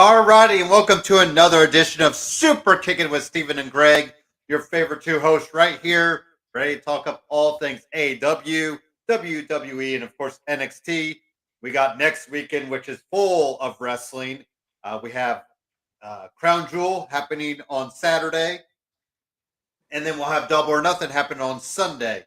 All righty, and welcome to another edition of Super Kicking with Steven and Greg, your favorite two hosts right here, ready to talk up all things AW, WWE, and of course NXT. We got next weekend, which is full of wrestling. We have Crown Jewel happening on Saturday, and then we'll have Double or Nothing happen on Sunday.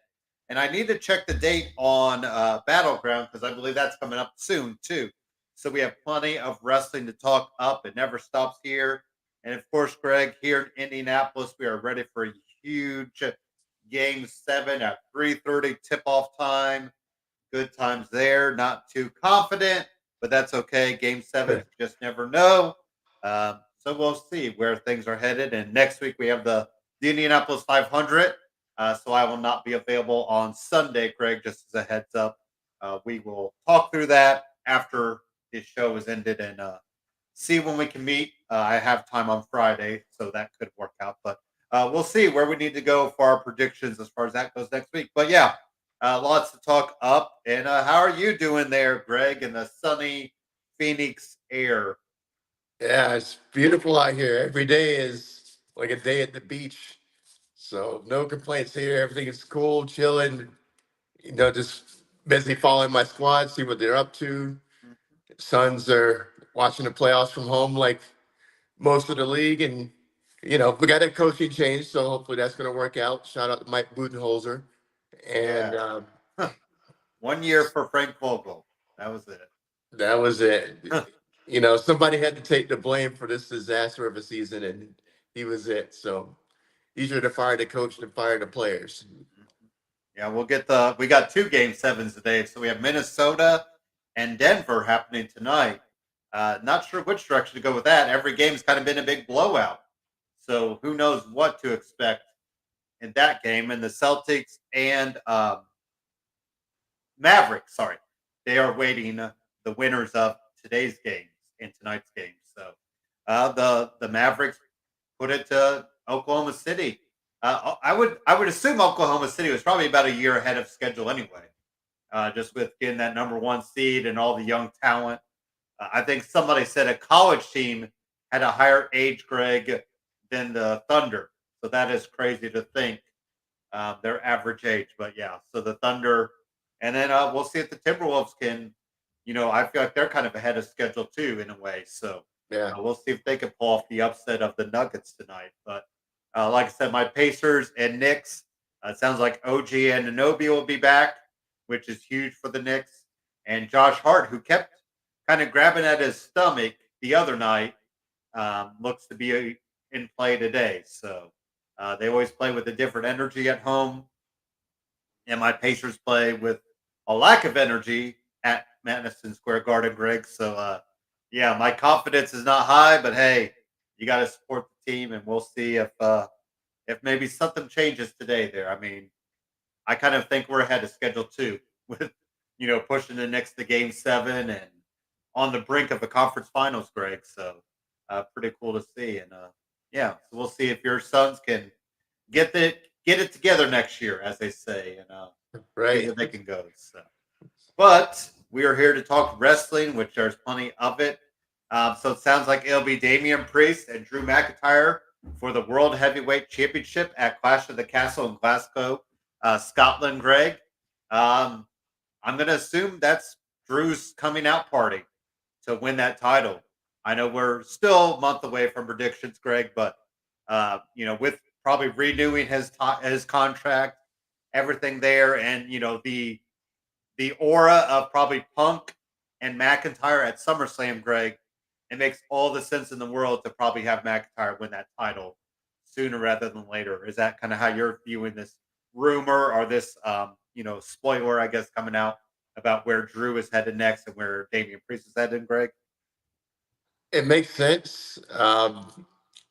And I need to check the date on Battleground because I believe that's coming up soon too. So we have plenty of wrestling to talk up. It never stops here. And of course, Greg, here in Indianapolis, we are ready for a huge Game 7 at 3:30 tip-off time. Good times there. Not too confident, but that's okay. Game 7, you just never know. So we'll see where things are headed. And next week, we have the Indianapolis 500. So I will not be available on Sunday, Greg, just as a heads up. We will talk through that after this show is ended and see when we can meet. I have time on Friday, so that could work out. But we'll see where we need to go for our predictions as far as that goes next week. But yeah, lots to talk up. And how are you doing there, Greg, in the sunny Phoenix air? Yeah, it's beautiful out here. Every day is like a day at the beach. So no complaints here. Everything is cool, chilling, just busy following my squad, see what they're up to. Sons are watching the playoffs from home like most of the league. And, we got a coaching change, so hopefully that's going to work out. Shout out to Mike Budenholzer. And Yeah. 1 year for Frank Vogel. That was it. that was it. Somebody had to take the blame for this disaster of a season, and he was it. So easier to fire the coach than fire the players. Yeah, we got two game sevens today. So we have Minnesota and Denver happening tonight. Not sure which direction to go with that. Every game's kind of been a big blowout. So who knows what to expect in that game. And the Celtics and Mavericks, sorry, they are waiting the winners of today's games and tonight's games. So the Mavericks put it to Oklahoma City. I would assume Oklahoma City was probably about a year ahead of schedule anyway, just with getting that number one seed and all the young talent. I think somebody said a college team had a higher age, Greg, than the Thunder. So that is crazy to think their average age. But yeah, so the Thunder, and then we'll see if the Timberwolves can. I feel like they're kind of ahead of schedule too in a way. So Yeah. we'll see if they can pull off the upset of the Nuggets tonight. But like I said, my Pacers and Knicks. It sounds like OG and Anunoby will be back, which is huge for the Knicks. And Josh Hart, who kept kind of grabbing at his stomach the other night, looks to be in play today. So they always play with a different energy at home. And my Pacers play with a lack of energy at Madison Square Garden, Greg. So, yeah, my confidence is not high, but hey, you got to support the team, and we'll see if maybe something changes today. There, I mean, I kind of think we're ahead of schedule too, with pushing the Knicks to Game 7 and on the brink of the conference finals, Greg. So, pretty cool to see, and yeah, so we'll see if your Suns can get it together next year, as they say, and see Right. where they can go. So. But we are here to talk wrestling, which there's plenty of it. So it sounds like it'll be Damian Priest and Drew McIntyre for the World Heavyweight Championship at Clash of the Castle in Glasgow, Scotland, Greg. Um, I'm going to assume that's Drew's coming out party to win that title. I know we're still a month away from predictions, Greg, but with probably renewing his contract, everything there, and the aura of probably Punk and McIntyre at SummerSlam, Greg, it makes all the sense in the world to probably have McIntyre win that title sooner rather than later. Is that kind of how you're viewing this rumor or this, spoiler, I guess, coming out about where Drew is headed next and where Damian Priest is headed, Greg? It makes sense.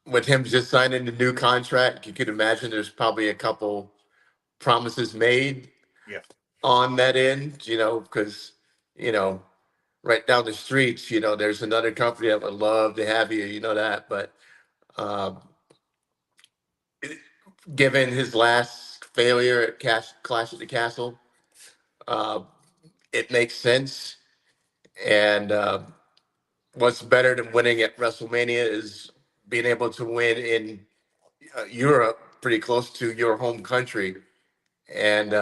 With him just signing the new contract, you could imagine there's probably a couple promises made Yeah. on that end, because, you know, right down the streets, there's another company that would love to have you, that. But um, given his last failure at Clash at the Castle, uh, it makes sense. And what's better than winning at WrestleMania is being able to win in Europe, pretty close to your home country. And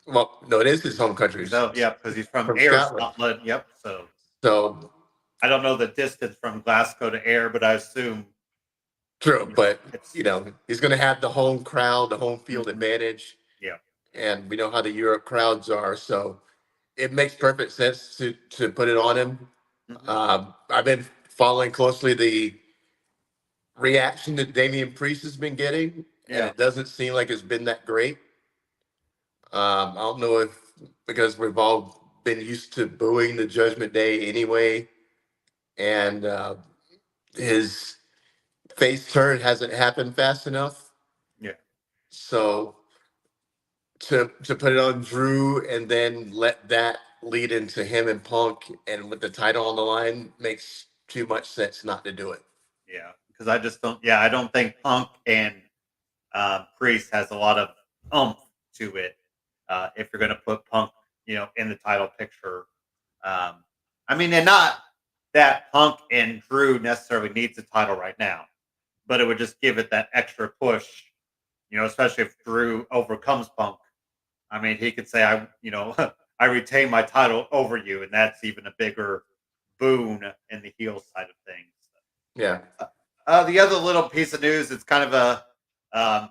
well, no, it is his home country, So yeah, because he's from from Ayr, Scotland. Scotland. Yep. So So I don't know the distance from Glasgow to Ayr, but I assume true, but it's he's going to have the home crowd, the home field mhm, advantage, yeah. and we know how the Europe crowds are. So it makes perfect sense to put it on him. Mhm. I've been following closely the reaction that Damian Priest has been getting, and Yeah. it doesn't seem like it's been that great. I don't know if because we've all been used to booing the Judgment Day anyway, and his face turn hasn't happened fast enough. Yeah. So to put it on Drew and then let that lead into him and Punk and with the title on the line makes too much sense not to do it. Yeah. Because I just don't. Yeah, I don't think Punk and Priest has a lot of oomph to it. If you're going to put Punk, in the title picture, I mean, and not that Punk and Drew necessarily needs a title right now, but it would just give it that extra push. Especially if Drew overcomes Punk. I mean, he could say, I retain my title over you, and that's even a bigger boon in the heel side of things. Yeah. The other little piece of news, it's kind of a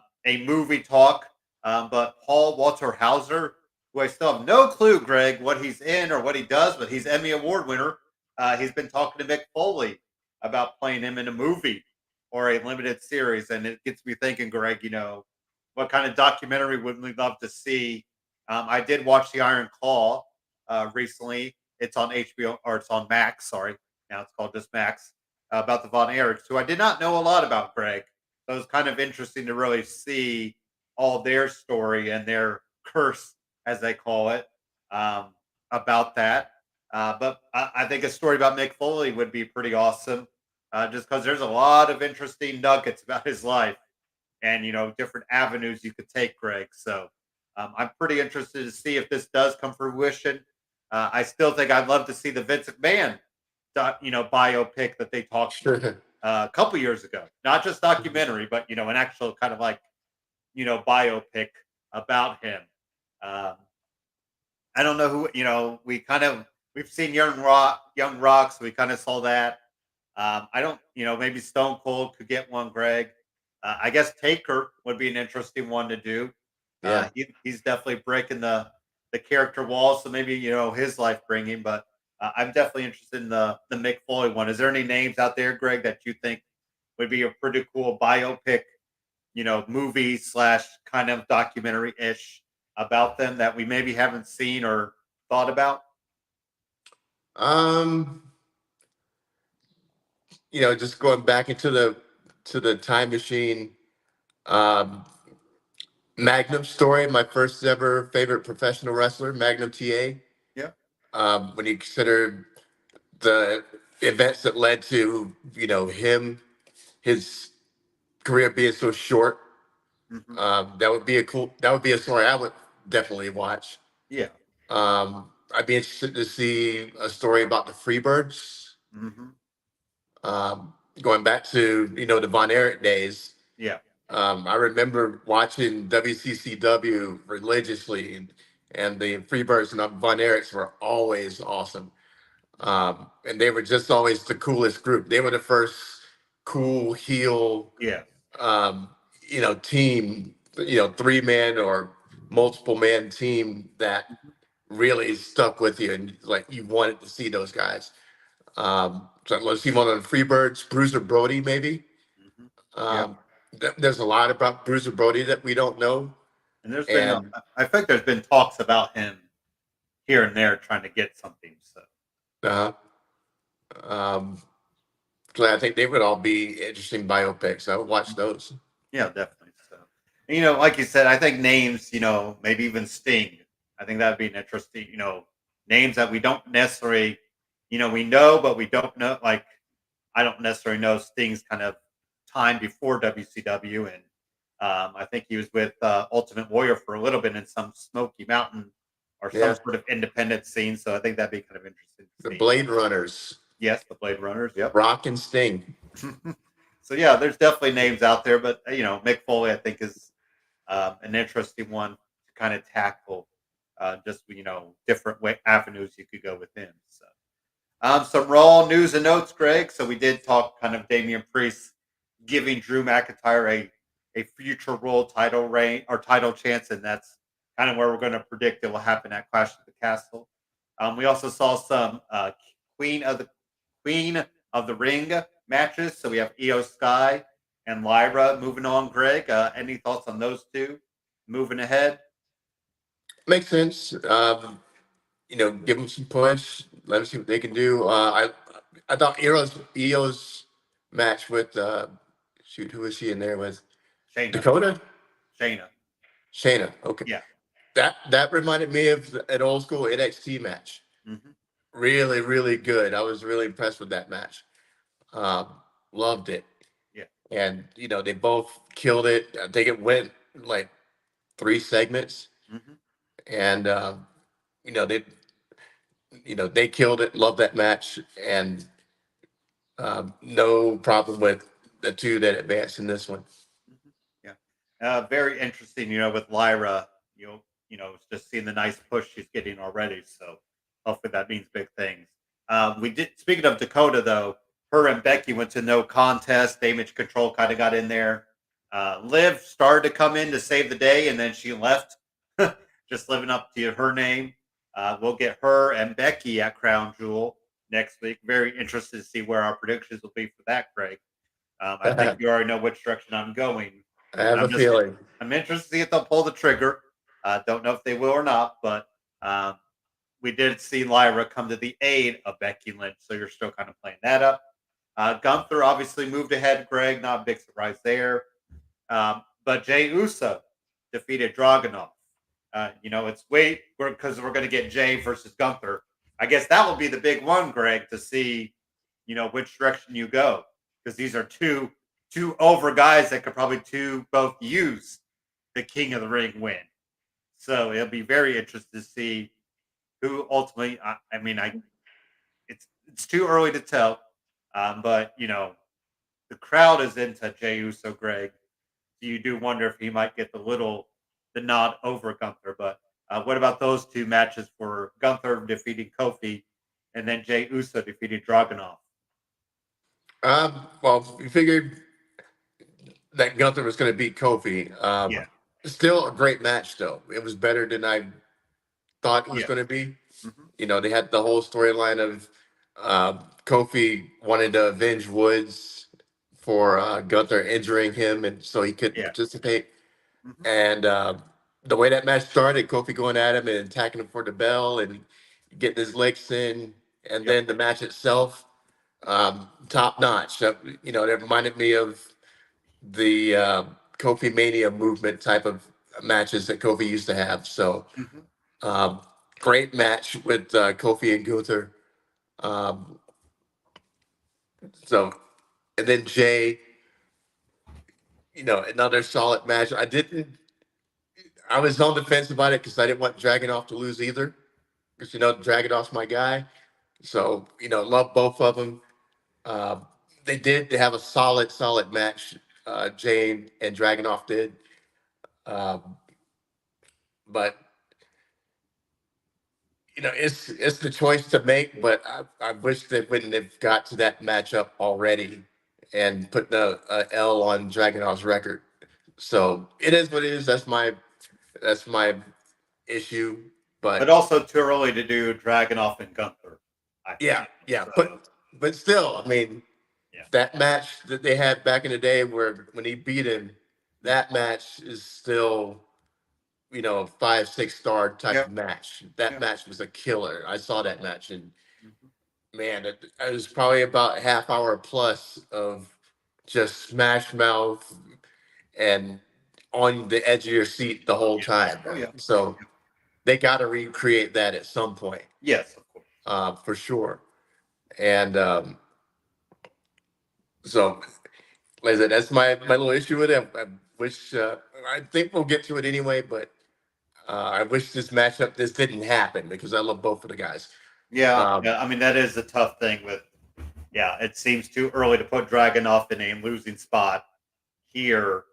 movie talk, but Paul Walter Hauser, who I still have no clue, Greg, what he's in or what he does, but he's Emmy Award winner. He's been talking to Mick Foley about playing him in a movie or a limited series, and it gets me thinking, Greg. What kind of documentary would we love to see? I did watch The Iron Claw recently. It's on HBO or it's on Max. Sorry, now it's called just Max about the Von Erichs, who I did not know a lot about, Greg. So it was kind of interesting to really see all their story and their curse, as they call it, um, about that. But I think a story about Mick Foley would be pretty awesome, just because there's a lot of interesting nuggets about his life and different avenues you could take, Greg. So I'm pretty interested to see if this does come fruition. I still think I'd love to see the Vince McMahon biopic that they talked Sure. a couple years ago. Not just documentary, but an actual kind of like biopic about him. Um, I don't know who we've seen Young Rock, so we kind of saw that. I don't, maybe Stone Cold could get one, Greg. I guess Taker would be an interesting one to do. Yeah. He's definitely breaking the character wall, so maybe his life bringing. But I'm definitely interested in the Mick Foley one. Is there any names out there, Greg, that you think would be a pretty cool biopic, movie slash kind of documentary ish about them that we maybe haven't seen or thought about? Um, just going back into the time machine, um, Magnum story, my first ever favorite professional wrestler, Magnum TA. Yeah. When you consider the events that led to, his career being so short, Hmm. that would be a story I would definitely watch. Yeah. I'd be interested to see a story about the Freebirds, Hmm. going back to, the Von Erich days. Yeah. I remember watching WCCW religiously, and the Freebirds and Von Erichs were always awesome. And they were just always the coolest group. They were the first cool heel, Yeah. um, team, 3 man or multiple man team that Mhm. really stuck with you, and like you wanted to see those guys. So let's see one of the Freebirds, Bruiser Brody, maybe. Mhm. Yeah, Um, there's a lot about Bruiser Brody that we don't know, and there's been and I think there's been talks about him here and there trying to get something. So uh, um, so I think they would all be interesting biopics. I would watch those. yeah, definitely. So like you said, I think names, maybe even Sting. I think that'd be an interesting, names that we don't necessarily, we know, but we don't know. Like I don't necessarily know Sting's kind of time before WCW, and I think he was with Ultimate Warrior for a little bit in some Smoky Mountain or some Yeah, sort of independent scene. So I think that'd be kind of interesting to the see. Blade Runners. Yes, the Blade Runners. Yep. Rock and Sting. So yeah, there's definitely names out there, but Mick Foley I think is an interesting one to kind of tackle. Just different avenues you could go with him. So some Raw news and notes, Greg. So we did talk kind of Damian Priest giving Drew McIntyre a future world title reign or title chance, and that's kind of where we're going to predict it will happen at Clash of the Castle. We also saw some Queen of the Queen of the Ring matches. So we have Io Sky and Lyra moving on. Greg, any thoughts on those two moving ahead? Makes sense. Give them some push. Let them see what they can do. I thought Io's match with shoot, who was she in there with? Shayna. Dakota? Shayna. Shayna. Okay. Yeah. That reminded me of an old school NXT match. Hmm. Really, really good. I was really impressed with that match. Um, Loved it. Yeah. And they both killed it. I think it went like 3 segments, Hmm. and you know they they killed it. Love that match, and no problem with the two that advanced in this one. Hmm. Yeah. Very interesting, with Lyra, just seeing the nice push she's getting already. So hopefully that means big things. We did, speaking of Dakota, though, her and Becky went to no contest. Damage Control kind of got in there. Liv started to come in to save the day, and then she left, just living up to her name. We'll get her and Becky at Crown Jewel next week. Very interested to see where our predictions will be for that, Craig. I think I you already know which direction I'm going. have a I'm just feeling. I'm interested to see if they'll pull the trigger. Don't know if they will or not, but we did see Lyra come to the aid of Becky Lynch, so you're still kind of playing that up. Gunther obviously moved ahead, Greg. Not a big surprise there. But Jay Uso defeated Dragunov. It's wait because we're going to get Jay versus Gunther. I guess that will be the big one, Greg, to see which direction you go, because these are two over guys that could probably both use the King of the Ring win. So it'll be very interesting to see who ultimately. It's too early to tell, but the crowd is into Jey Uso, Greg. So you do wonder if he might get the nod over Gunther. But what about those two matches for Gunther defeating Kofi and then Jey Uso defeating Dragunov? Well, we figured that Gunther was going to beat Kofi. Yeah. Still a great match, though. It was better than I thought it was Yes. going to be. Hmm. They had the whole storyline of Kofi wanted to avenge Woods for Gunther injuring him, and so he couldn't Yeah. participate. Hmm. And the way that match started, Kofi going at him and attacking him for the bell and getting his licks in, and Yep. then the match itself, top notch. That reminded me of the Kofi Mania movement type of matches that Kofi used to have. So Hmm. um, great match with Kofi and Gunther. Um, so and then Jay, another solid match. I was on the fence about it because I didn't want Dragunov to lose either. Because Dragunov's my guy. So love both of them. Uh, they did have a solid match. Jane and Dragunov did, um, but it's the choice to make. But I wish they wouldn't have got to that matchup already and put the L on Dragunov's record. So it is what it is. That's my issue. But But also too early to do Dragunov and Gunther, I yeah, think. yeah. So But still, I mean, yeah. that match that they had back in the day where when he beat him, that match is still, 5, 6 star type Yeah. of match. That Yeah. match was a killer. I saw that match, and Mhm. man, it was probably about a half hour plus of just smash mouth and on the edge of your seat the whole Yeah. time. Oh yeah. So they got to recreate that at some point, Yes, of course. for sure. And so, like I said, that's my little issue with it. I wish I think we'll get to it anyway, but I wish this didn't happen because I love both of the guys. Yeah, Um, yeah. I mean, that is a tough thing with Yeah, it seems too early to put Dragunov in a losing spot here.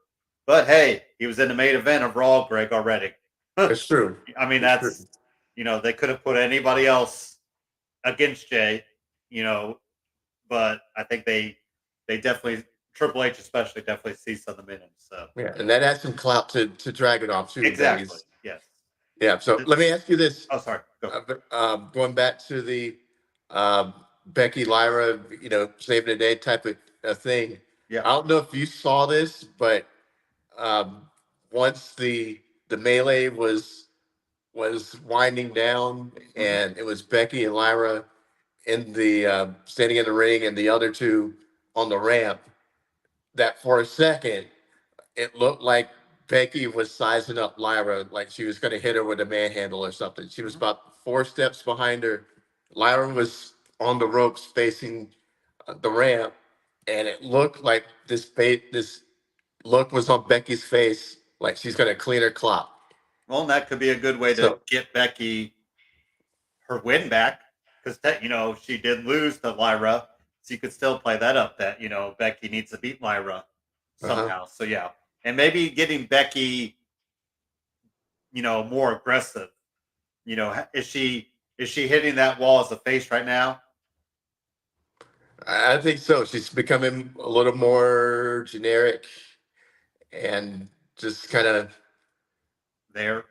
But hey, he was in the main event of Raw, Greg, already. It's true. I mean, It's true. that's, they could have put anybody else against Jay, you know, but I think they definitely, Triple H especially, definitely sees something in him. So Yeah, and that adds some clout to Dragunov too. That exactly, he's yes. yeah. So let me ask you this: Oh, sorry, go. going back to the Becky Lyra, saving the day type of thing. Yeah. I don't know if you saw this, but um, once the melee was winding down, Hmm. and it was Becky and Lyra in the standing in the ring, and the other two on the ramp. That for a second, it looked like Becky was sizing up Lyra, like she was going to hit her with a manhandle or something. She was Hmm. about 4 steps behind her. Lyra was on the ropes facing the ramp, and it looked like this look was on Becky's face, like she's going to clean her clock. Well, and that could be a good way to So, get Becky her win back because she did lose to Lyra, so you could still play that up that Becky needs to beat Lyra uh-huh. somehow. So yeah, and maybe getting Becky more aggressive. Is she hitting that wall as a face right now? I think so. She's becoming a little more generic and just kind of, There,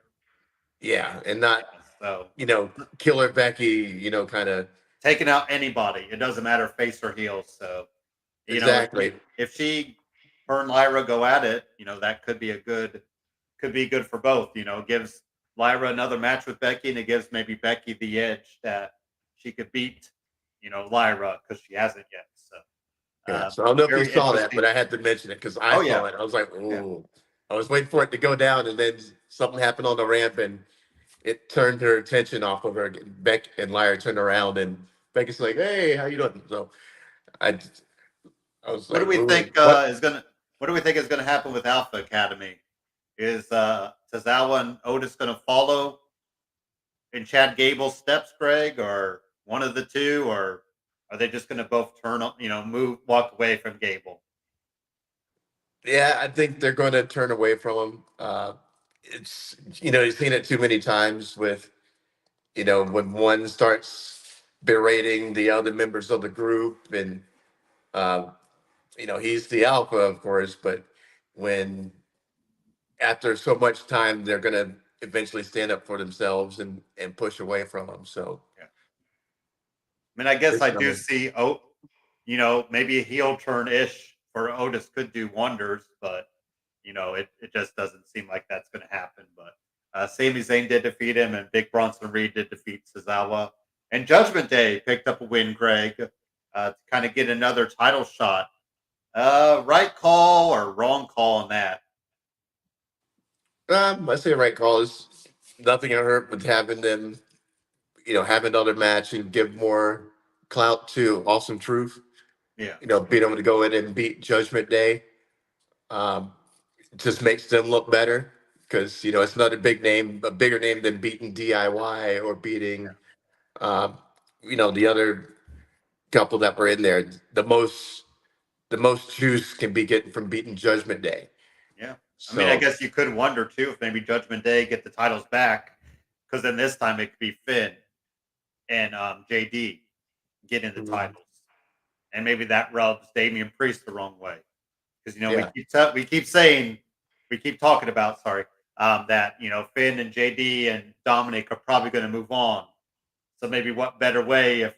yeah, and not, yeah. So killer Becky, kind of. taking out anybody, it doesn't matter face or heel. So if Exactly. she her and Lyra go at it, that could be good for both. Gives Lyra another match with Becky, and it gives maybe Becky the edge that she could beat, Lyra because she hasn't yet. So, Yeah. So I don't know if you very saw that, but interesting. I had to mention it because I Oh yeah, saw it. I was like, yeah. "Ooh!" I was waiting for it to go down, and then something happened on the ramp, and it turned her attention off of her. Beck and Lyra turned around, and Becky's like, "Hey, how you doing?" So I, I was What do like, we "Ooh, think what?" is gonna? What do we think is gonna happen with Alpha Academy? Is Tozawa and Otis gonna follow in Chad Gable's steps, Greg, or one of the two, or are they just gonna both turn up, walk away from Gable? Yeah, I think they're going to turn away from him. It's you've seen it too many times with when one starts berating the other members of the group, and uh, he's the alpha, of course, but when after so much time, they're going to eventually stand up for themselves and push away from him. So Yeah. I mean, I guess it's I do coming. see maybe a heel turn ish for Otis could do wonders, but it just doesn't seem like that's going to happen. But Sami Zayn did defeat him, and Big Bronson Reed did defeat Tozawa, and Judgment Day picked up a win, Greg, to kind of get another title shot. Right call or wrong call on that? I say right call is nothing to hurt with having them, have another match and give more clout to Awesome Truth. Yeah, Being able to go in and beat Judgment Day um, just makes them look better because it's another big name, a bigger name than beating DIY or beating um, the other couple that were in there. The most juice can be getting from beating Judgment Day. yeah. I mean, I So guess you could wonder too if maybe Judgment Day get the titles back, because then this time it could be Finn and JD getting the mhm, titles, and maybe that rubs Damian Priest the wrong way because yeah, we keep talking about that Finn and JD and Dominic are probably going to move on. So maybe what better way if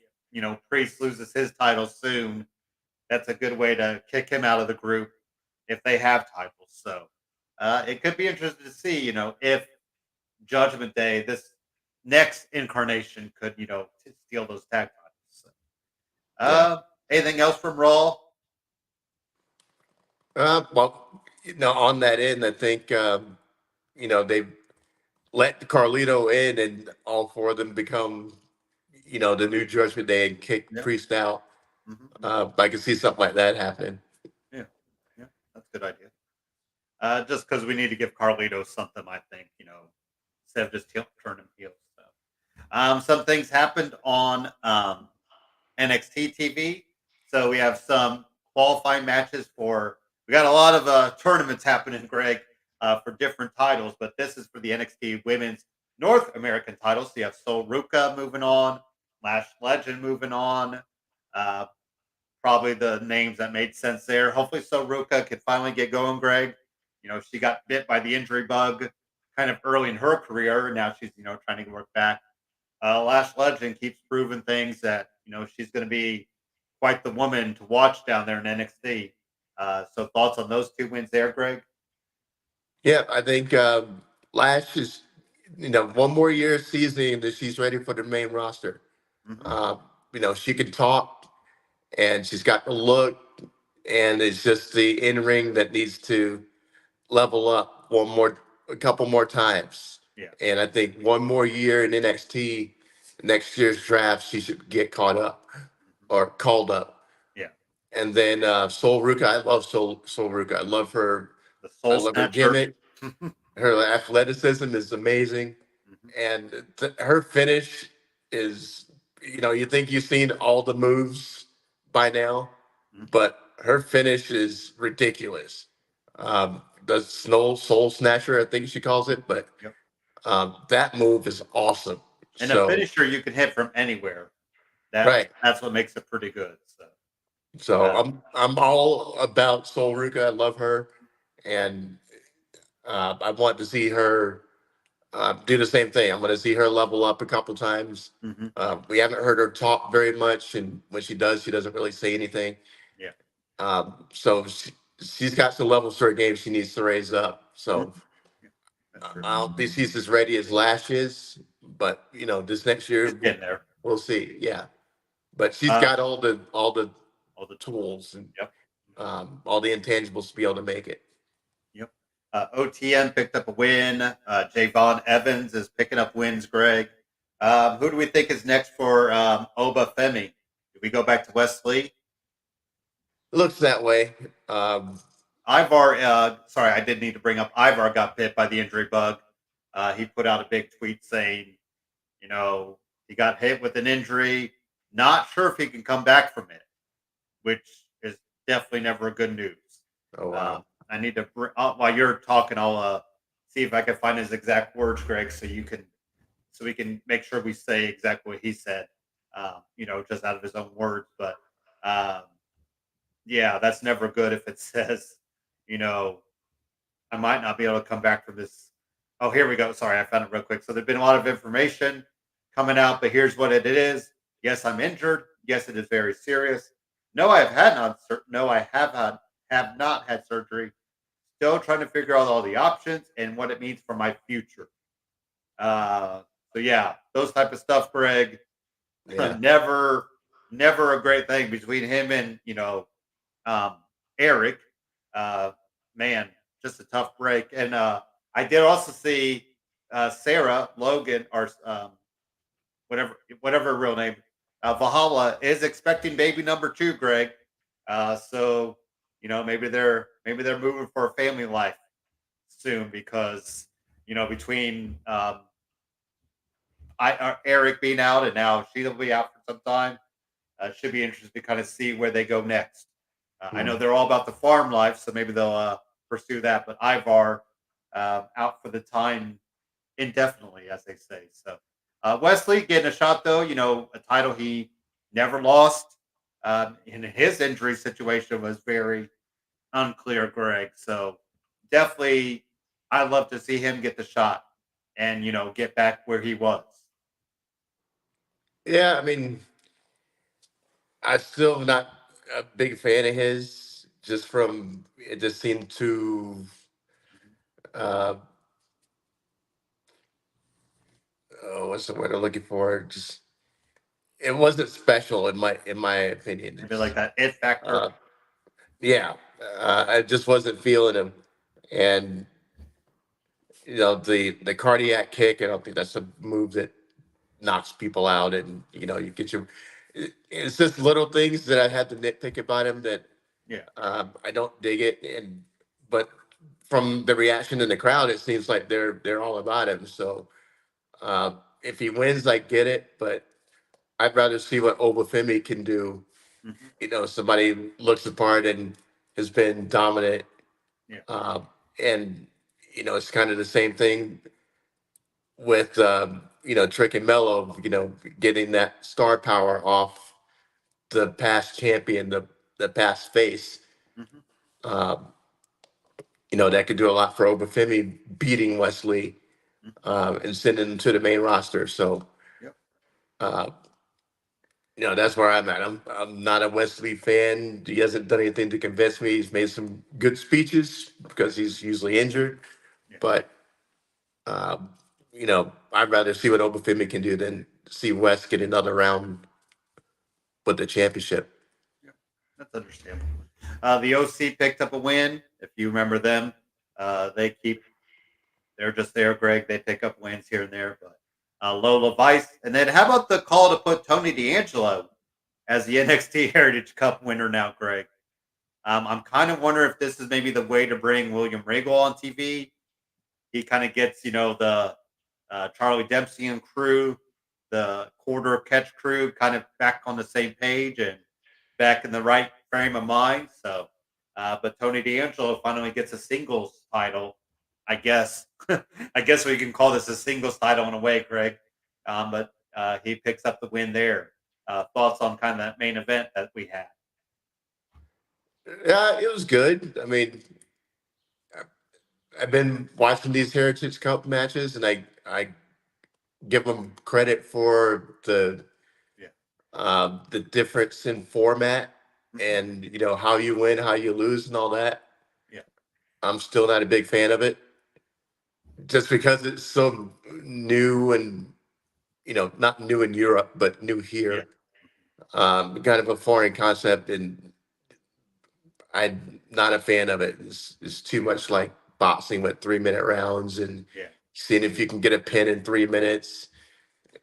Priest loses his title soon? That's a good way to kick him out of the group if they have titles. So it could be interesting to see if Judgment Day this next incarnation could steal those tag titles. So, yeah. anything else from Raw? Well, on that end, I think they let Carlito in, and all four of them become the new Judgment Day and kick Yeah. Priest out. Hmm. I can see something like that happening. Yeah. Yeah. That's a good idea. Just because we need to give Carlito something, I think, instead of just turning him heel. So, some things happened on NXT TV. So we have some qualifying matches for. We got a lot of tournaments happening, Greg, for different titles, but this is for the NXT Women's North American titles. So you have Sol Ruka moving on, Lash Legend moving on. Uh, Probably the names that made sense there. Hopefully, Ruka can finally get going, Greg. She got bit by the injury bug kind of early in her career, and now she's trying to work back. Lash Legend keeps proving things that she's going to be quite the woman to watch down there in NXT. So thoughts on those two wins there, Greg? Yeah, I think Lash is, one more year of seasoning that she's ready for the main roster. Hmm. Uh, she can talk and she's got the look, and it's just the in ring that needs to level up a couple more times. Yeah. And I think one more year in NXT, next year's draft, she should get caught up Hmm. or called up. Yeah. And then Sol Ruka, I love Sol Ruka. I love her. The I Soul love her Snatcher. gimmick. Her athleticism is amazing, Hmm. and her finish is, you think you've seen all the moves by now, Hmm. but her finish is ridiculous. The Snow Soul Snatcher, I think she calls it, but Yep. that move is awesome. And a So, finisher you can hit from anywhere. That's right. that's what makes it pretty good. So So uh, I'm all about Soul Ruka. I love her, and I want to see her do the same thing. I'm going to see her level up a couple times. mhm. We haven't heard her talk very much, and when she does, she doesn't really say anything. Yeah. So she's got some levels to her game she needs to raise up. Mhm. So Yeah, that's true. I don't think she's as ready as Lash is, but this next year She's getting there. we'll see. Yeah, but she's Uh, got all the all the tools. tools and Yep. all the intangibles to be able to make it. Yep. OTM picked up a win. Javon Evans is picking up wins, Greg. Who do we think is next for Oba Femi? Do we go back to Wesley? Looks that way. Um, Ivar, sorry, I did need to bring up Ivar got bit by the injury bug. He put out a big tweet saying, you know, he got hit with an injury. Not sure if he can come back from it, which is definitely never good news. oh Um, wow. I need to while you're talking, I'll see if I can find his exact words, Greg, so we can make sure we say exactly what he said. Just out of his own words. But um, yeah, that's never good if it says, you know, I might not be able to come back from this. Oh, here we go. Sorry, I found it real quick. So there's been a lot of information coming out, but here's what it is. Yes, I'm injured. Yes, it is very serious. No, I have had not. No, I have not had surgery. Still trying to figure out all the options and what it means for my future. Uh, so yeah, those type of stuff, Greg. Yeah. never, never a great thing between him and um, Eric. Uh, Man, just a tough break. And I did also see Sarah Logan, or whatever her real name, Valhalla is expecting baby number two. Greg, so maybe they're moving for a family life soon because between Eric being out and now she'll be out for some time. Should be interesting to kind of see where they go next. I know Hmm. they're all about the farm life, so maybe they'll pursue that. But Ivar out for the time indefinitely, as they say. So Wesley getting a shot, though. A title he never lost. And his injury situation was very unclear, Greg. So definitely, I love to see him get the shot and get back where he was. Yeah, I mean, I still not a big fan of his. Just from it, just seemed too. Uh, what's the word I'm looking for? Just it wasn't special in my opinion. Maybe like that it factor. Uh, yeah, I just wasn't feeling him, and the cardiac kick. I don't think that's a move that knocks people out, and you get your. It's just little things that I had to nitpick about him that Yeah. I don't dig it, and but from the reaction in the crowd, it seems like they're all about him. So if he wins, I get it, but I'd rather see what Obafemi can do Hmm. Somebody looks the part and has been dominant. Yeah. Uh, and, it's kind of the same thing with, Trick and Mello, getting that star power off the past champion, the past face. Hmm. Um, that could do a lot for Obafemi beating Wesley Hmm. and sending him to the main roster. So, Yep. uh, that's where I'm at. I'm not a Wesley fan. He hasn't done anything to convince me. He's made some good speeches because he's usually injured, Yeah. but um, I'd rather see what Obafemi can do than see West get another round with the championship. Yeah. That's understandable. The OC picked up a win. If you remember them, they keep. They're just there, Greg. They pick up wins here and there, but Lola Vice. And then how about the call to put Tony D'Angelo as the NXT Heritage Cup winner now, Greg? I'm kind of wondering if this is maybe the way to bring William Regal on TV. He kind of gets, the Charlie Dempsey and crew, the quarter catch crew, kind of back on the same page and back in the right frame of mind. So, but Tony D'Angelo finally gets a singles title. I guess. I guess we can call this a singles title in a way, Greg. But he picks up the win there. Thoughts on kind of that main event that we had? Yeah, it was good. I mean, I've been watching these Heritage Cup matches, and I give them credit for Yeah. the difference in format Hmm. and how you win, how you lose, and all that. Yeah. I'm still not a big fan of it, just because it's so new and not new in Europe, but new Yeah. here. Kind of a foreign concept, and I'm not a fan of it. It's too much like boxing with 3-minute rounds and Yeah. seeing if you can get a pin in 3 minutes.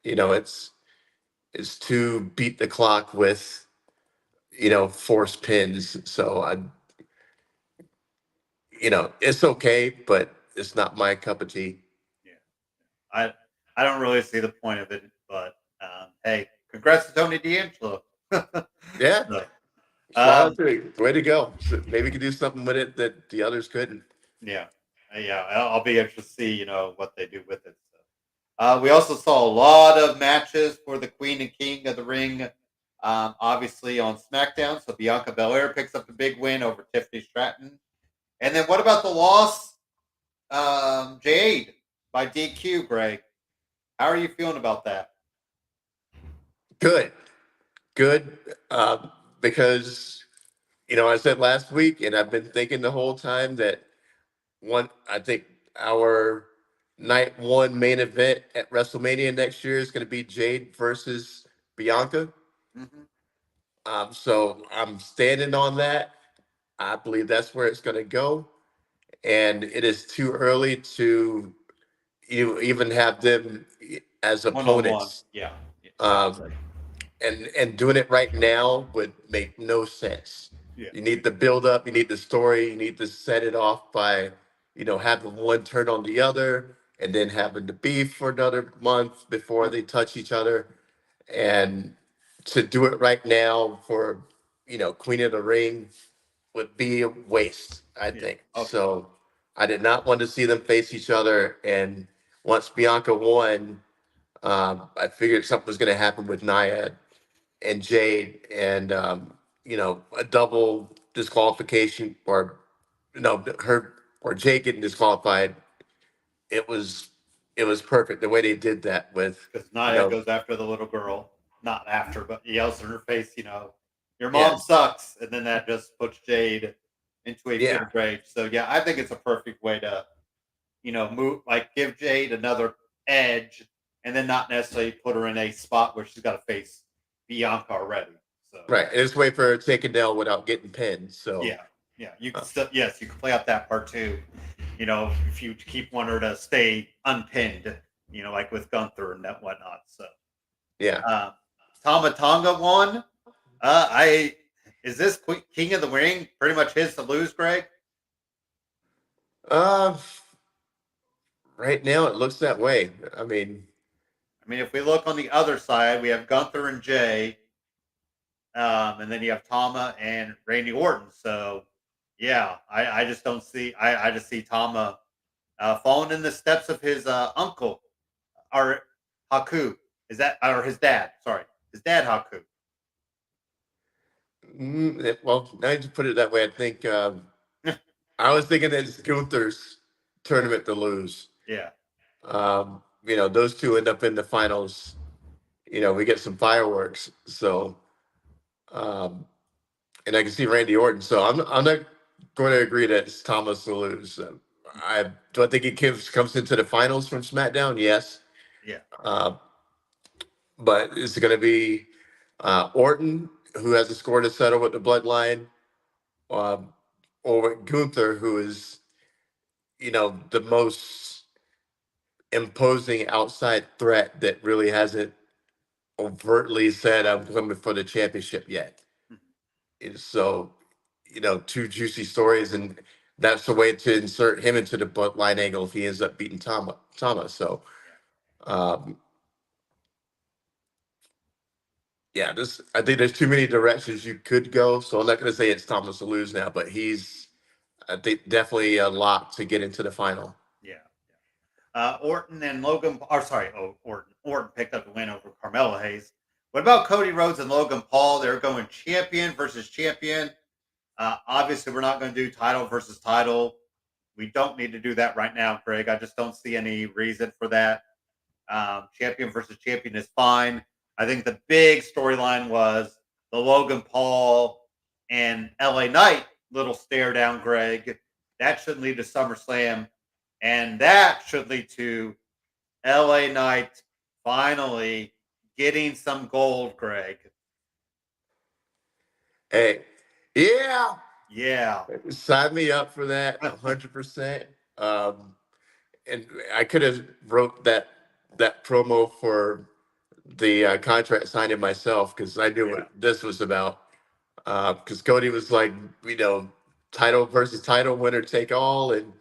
It's too beat the clock with forced pins. So it's okay, but it's not my cup of tea. Yeah. I I don't really see the point of it, but hey, congrats to Tony D'Angelo. Yeah, So, shout out um, to you. Way to go. So maybe we could do something with it that the others couldn't. yeah, yeah, I'll be interested to see what they do with it. So. We also saw a lot of matches for the Queen and King of the Ring, obviously on SmackDown. So Bianca Belair picks up the big win over Tiffany Stratton. And then what about the loss, Jade by DQ, Greg? How are you feeling about that? Good, good. Because I said last week, and I've been thinking the whole time that I think our night one main event at WrestleMania next year is going to be Jade versus Bianca. Hmm. So I'm standing on that. I believe that's where it's going to go, and it is too early to even have them as One on one. opponents. Yeah, exactly. Um, and doing it right now would make no sense. Yeah. You need the build up, you need the story, you need to set it off by, having one turn on the other and then having the beef for another month before Yep. they touch each other. And to do it right now for, Queen of the Ring would be a waste, I Yeah. think. Okay. So I did not want to see them face each other. And once Bianca won, I figured something was going to happen with Nia and Jade, and a double disqualification, or no, her or Jade getting disqualified. It was perfect the way they did that with Because you Naya know goes after the little girl, not after, but yells in her face, your mom yes, sucks, and then that just puts Jade into a fit yeah, of rage. So yeah, I think it's a perfect way to move, like give Jade another edge, and then not necessarily put her in a spot where she's got to face Bianca already. So right. And it's way for her to take it down without getting pinned. So yeah, yeah, you uh, can still, yes, you can play out that part too. If you keep wanting her to stay unpinned, like with Gunther and that whatnot. So yeah, uh, Tama Tonga won. I is this King of the Ring pretty much his to lose, Greg? uh, right now it looks that way. I mean, I mean, if we look on the other side, we have Gunther and Jay. And then you have Tama and Randy Orton. So yeah, I just don't see. I just see Tama following in the steps of his uncle or Haku. Is that or his dad? Sorry, his dad Haku. Well, now you put it that way, I think I was thinking it's Gunther's tournament to lose. Yeah, Those two end up in the finals. We get some fireworks. So, um, and I can see Randy Orton. So I'm not going to agree that it's Thomas to lose. I do I think he comes into the finals from SmackDown. Yes, yeah, uh, but it's going to be Orton who has a score to settle with the Bloodline, um, or Gunther who is the most imposing outside threat that really hasn't overtly said I'm coming for the championship yet. mhm, And so, two juicy stories, and that's the way to insert him into the line angle if he ends up beating Tama. So, yeah. um, yeah, I think there's too many directions you could go. So I'm not going to say it's Thomas to lose now, but he's I think definitely a lock to get into the final. Yeah. Orton and Logan, or sorry, Orton. Orton picked up the win over Carmelo Hayes. What about Cody Rhodes and Logan Paul? They're going champion versus champion. Obviously, we're not going to do title versus title. We don't need to do that right now, Craig. I just don't see any reason for that. Champion versus champion is fine. I think the big storyline was the Logan Paul and LA Knight little stare down, Greg. That should lead to SummerSlam, and that should lead to LA Knight finally getting some gold, Greg. Hey, yeah, Yeah. sign me up for that 100%. And I could have wrote that promo for the contract signing myself because I knew Yeah. what this was about. Because Cody was like, title versus title, winner take all, and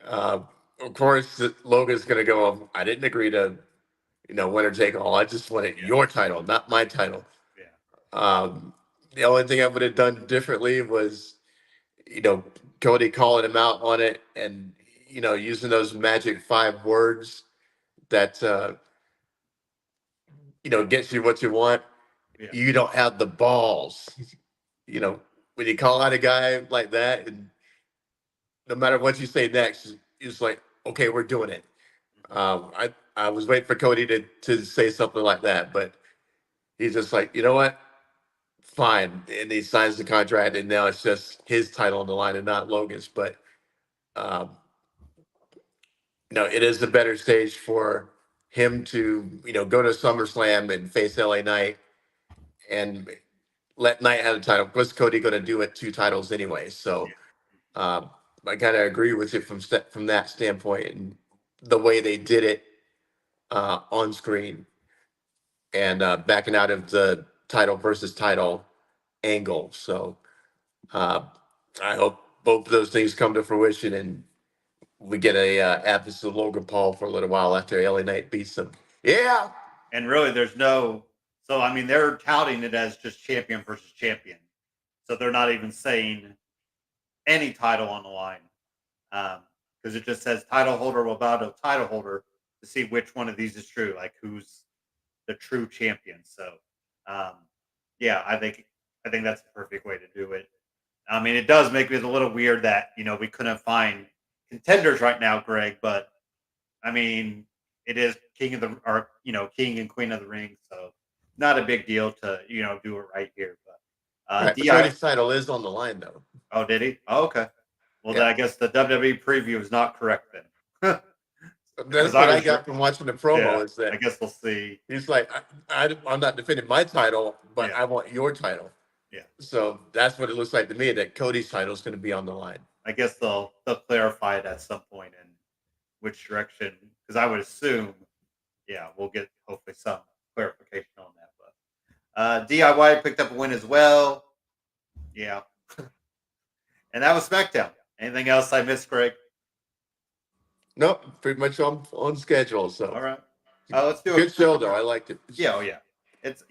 uh, of course Logan's gonna go. I didn't agree to winner take all. I just wanted Yeah. your title, not my title. Yeah. Um, the only thing I would have done differently was Cody calling him out on it and using those magic 5 words that gets you what you want. Yeah. You don't have the balls. When you call out a guy like that, and no matter what you say next, it's like, okay, we're doing it. I was waiting for Cody to say something like that, but he's just like, you know what? Fine. And he signs the contract, and now it's just his title on the line and not Logan's. But um, it is the better stage for him to, go to SummerSlam and face LA Knight and let Knight have the title. What's Cody going to do at 2 titles anyway? So um, I kind of agree with you from that standpoint and the way they did it on screen and backing out of the title versus title angle. So uh, I hope both of those things come to fruition and we get a absence of Logan Paul for a little while after LA Knight beats him. Yeah. And really, there's no. So I mean, they're touting it as just champion versus champion. So they're not even saying any title on the line because it just says title holder will bow to title holder to see which one of these is true, like who's the true champion. So, um, yeah, I think that's the perfect way to do it. I mean, it does make it a little weird that we couldn't find contenders right now, Greg. But I mean, it is King of the or King and Queen of the Ring, so not a big deal to do it right here. But Right. But Di, Cody's title is on the line, though. oh, did he? Oh, okay. Well, then Yeah. I guess the WWE preview is not correct then, because That's I what I was got from watching the yeah. promo is I that guess we'll see. he's like, I'm not defending my title, but Yeah, I want your title. yeah. So that's what it looks like to me that Cody's title is going to be on the line. I guess they'll clarify it at some point in which direction, because I would assume, yeah, we'll get hopefully some clarification on that. But DIY picked up a win as well. Yeah, and that was SmackDown. Anything else I missed, Greg? Nope, pretty much on schedule. All So right. Let's do a good show quick. though. I liked it. Yeah, oh yeah. It's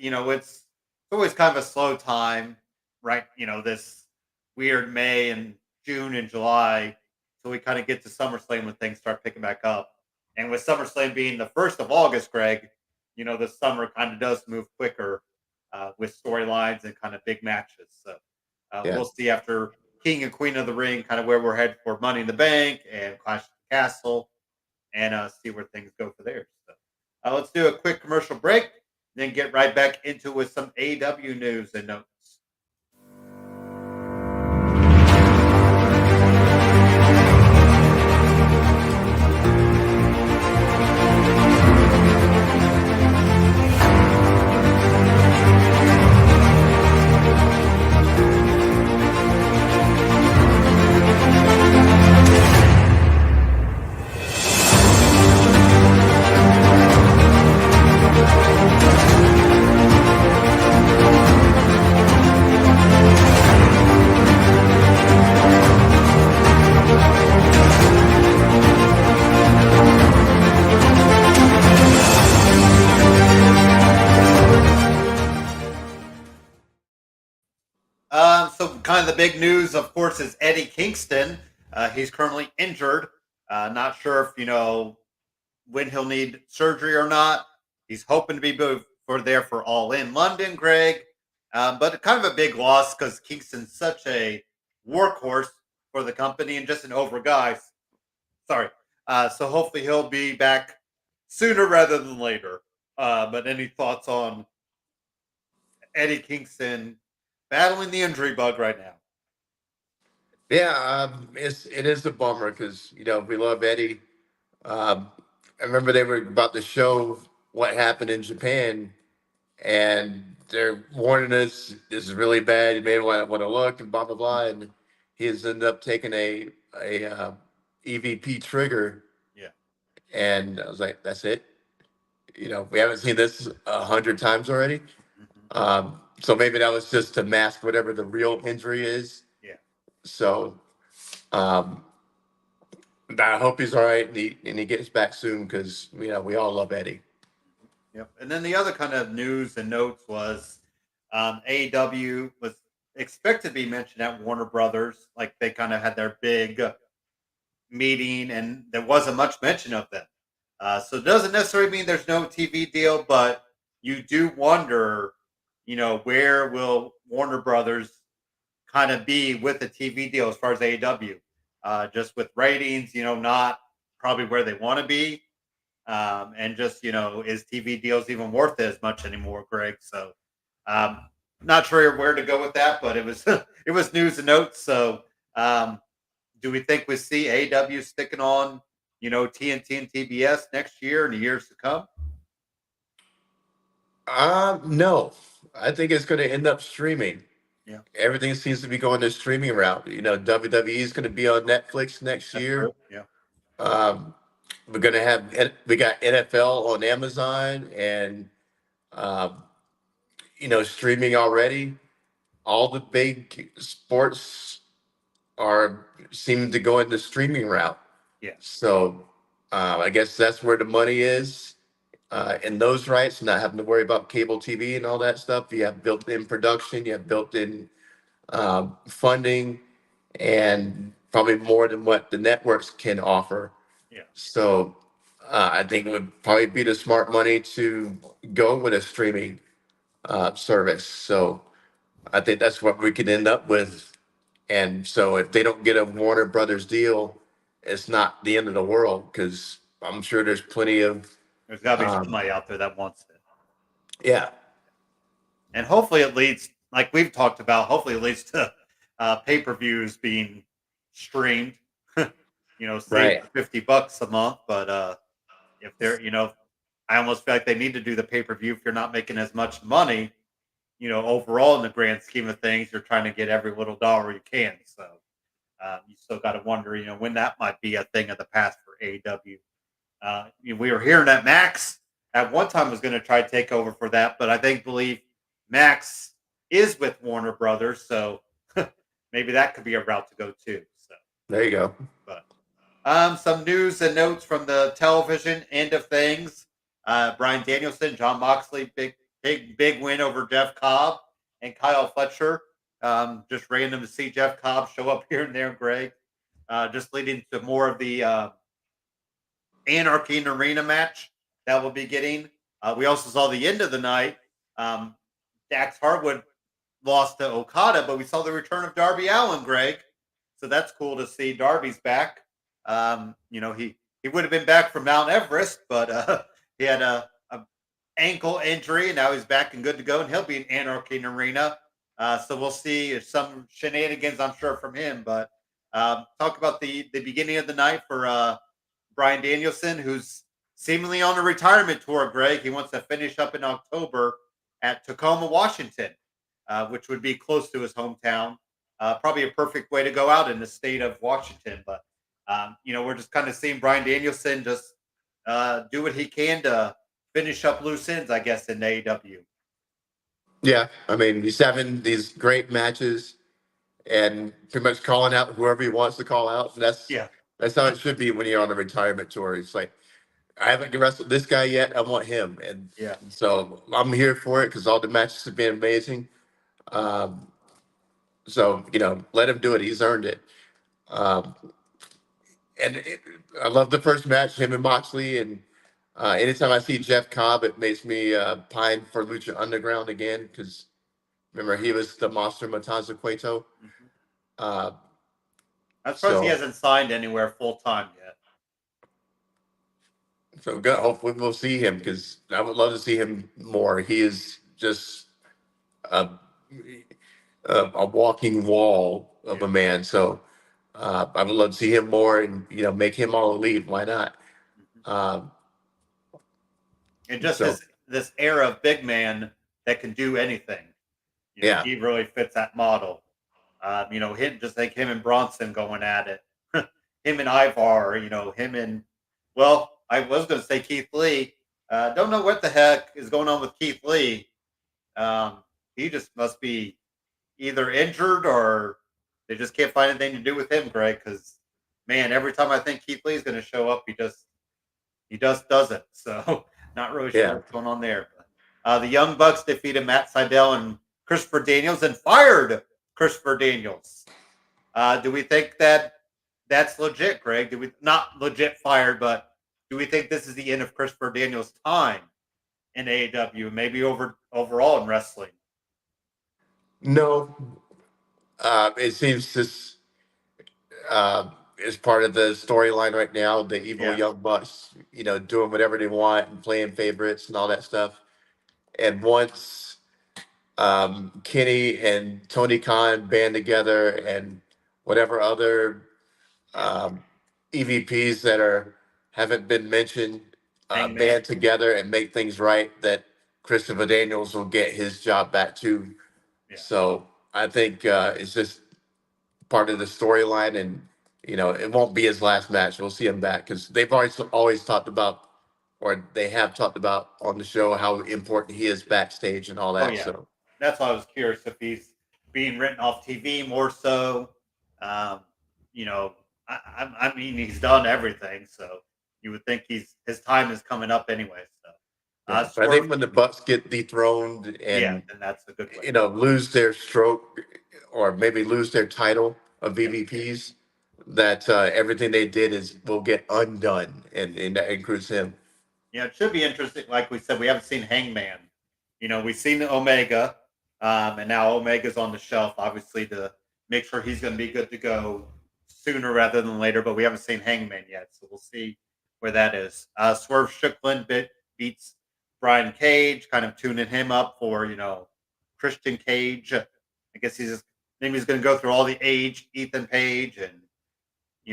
always kind of a slow time, right? This weird May and June and July, so we kind of get to SummerSlam when things start picking back up. And with SummerSlam being the 1st of August, Greg, the summer kind of does move quicker with storylines and kind of big matches. So Yeah. we'll see after King and Queen of the Ring, kind of where we're headed for Money in the Bank and Clash of the Castle, and see where things go for there. So let's do a quick commercial break, then get right back into with some AW news and notes. So kind of the big news, of course, is Eddie Kingston. He's currently injured. Not sure if when he'll need surgery or not. He's hoping to be for there for All In London, Greg. But kind of a big loss because Kingston's such a workhorse for the company and just an over guy. Sorry. So hopefully he'll be back sooner rather than later. But any thoughts on Eddie Kingston battling the injury bug right now? Yeah, it is a bummer because we love Eddie. I remember they were about to show what happened in Japan, and they're warning us this is really bad. You may want to look and blah blah blah. And he has ended up taking a EVP trigger, Yeah. and I was like, that's it. We haven't seen this 100 times already. Hmm. So maybe that was just to mask whatever the real injury is. Yeah. So um, I hope he's all right and he gets back soon because we all love Eddie. Yep. And then the other kind of news and notes was AEW was expected to be mentioned at Warner Brothers. Like they kind of had their big meeting and there wasn't much mention of them. So it doesn't necessarily mean there's no TV deal, but you do wonder, where will Warner Brothers kind of be with the TV deal as far as AEW? Just with ratings, not probably where they want to be. And just is TV deals even worth it as much anymore, Greg? So, um, not sure where to go with that, but it was it was news and notes. So, do we think we see AW sticking on TNT and TBS next year and the years to come? No, I think it's going to end up streaming. Yeah, Everything seems to be going the streaming route. WWE is going to be on Netflix next that's true. year. Yeah, Um, we got NFL on Amazon and um, streaming already. All the big sports are seeming to go in the streaming route. yeah, So I guess that's where the money is in those rights, not having to worry about cable TV and all that stuff. You have built-in production, you have built-in funding, and probably more than what the networks can offer. yeah. So I think it would probably be the smart money to go with a streaming service. So I think that's what we could end up with. And so if they don't get a Warner Brothers deal, it's not the end of the world because I'm sure there's plenty of There's got to be um, somebody out there that wants it, yeah, and hopefully it leads, like we've talked about. Hopefully it leads to pay-per-views being streamed. Save right. the $50 a month, but if they're, I almost feel like they need to do the pay-per-view if you're not making as much money, overall in the grand scheme of things, you're trying to get every little dollar you can. So you still got to wonder, when that might be a thing of the past for AEW. We were hearing that Max at one time was going to try to take over for that, but believe Max is with Warner Brothers, so maybe that could be a route to go too. So, There you go. but some news and notes from the television end of things. Brian Danielson, John Moxley, big win over Jeff Cobb. and Kyle Fletcher. Just random to see Jeff Cobb show up here and there, Greg. Just leading to more of the Anarchy in Arena match that we'll be getting. We also saw the end of the night. Dax Harwood lost to Okada, but we saw the return of Darby Allin, Greg. So that's cool to see. Darby's back. He would have been back from Mount Everest, but he had a ankle injury, and now he's back and good to go, and he'll be in Anarchy in Arena. So we'll see some shenanigans, I'm sure, from him. But talk about the beginning of the night for Brian Danielson, who's seemingly on a retirement tour, Greg. He wants to finish up in October at Tacoma, Washington, which would be close to his hometown. Probably a perfect way to go out in the state of Washington. But, we're just kind of seeing Brian Danielson just do what he can to finish up loose ends, I guess, in AEW. Yeah, I mean, he's having these great matches and pretty much calling out whoever he wants to call out. And Yeah. that's how it should be when you're on a retirement tour. It's like, I haven't wrestled this guy yet. I want him, and Yeah. so I'm here for it because all the matches have been amazing. Um, so let him do it. He's earned it. Um, and I love the first match, him and Moxley. And anytime I see Jeff Cobb, it makes me pine for Lucha Underground again because remember he was the monster Matanza Cueto. Mm-hmm. Uh, I'm surprised he so hasn't signed anywhere full time yet. so good. Hopefully we'll see him because I would love to see him more. He is just a, a walking wall of Yeah. a man. So I would love to see him more and make him all elite. Why not? Mm-hmm. Um, And just so this era of big man that can do anything. yeah, He really fits that model. Him just like him and Bronson going at it. Him and Ivar, him and I was going to say Keith Lee. Don't know what the heck is going on with Keith Lee. He just must be either injured or they just can't find anything to do with him, Greg. Because man, every time I think Keith Lee is going to show up, he just doesn't. So not really sure yeah. what's going on there. But, the Young Bucks defeated Matt Sydal and Christopher Daniels and fired Christopher Daniels. Do we think that's legit, Greg? Do we not legit fired, but do we think this is the end of Christopher Daniels' time in AEW, maybe overall in wrestling? No, it seems this is part of the storyline right now. The evil Yeah, young bucks, doing whatever they want and playing favorites and all that stuff. And once Kenny and Tony Khan band together and whatever other yeah. um, EVPs that haven't been mentioned Hangman. band together and make things right, that Christopher Daniels will get his job back too. Yeah. So I think it's just part of the storyline, and it won't be his last match. We'll see him back because they've always talked about, or they have talked about on the show how important he is backstage and all Oh that. yeah. So That's why I was curious if he's being written off TV more so. Um, you know, I mean, he's done everything, so you would think his time is coming up anyway. So, yeah, but I think Swerve, when the Bucks get dethroned yeah, and then that's a good way. lose their stroke or maybe lose their title of Yeah, VVPs, that everything they did will get undone, and that includes him. yeah, it should be interesting. Like we said, we haven't seen Hangman. We've seen Omega, and now Omega's on the shelf, obviously, to make sure he's going to be good to go sooner rather than later. But we haven't seen Hangman yet, so we'll see where that is. Swerve Strickland beats Brian Cage, kind of tuning him up for Christian Cage. I guess maybe he's going to go through all the age Ethan Page and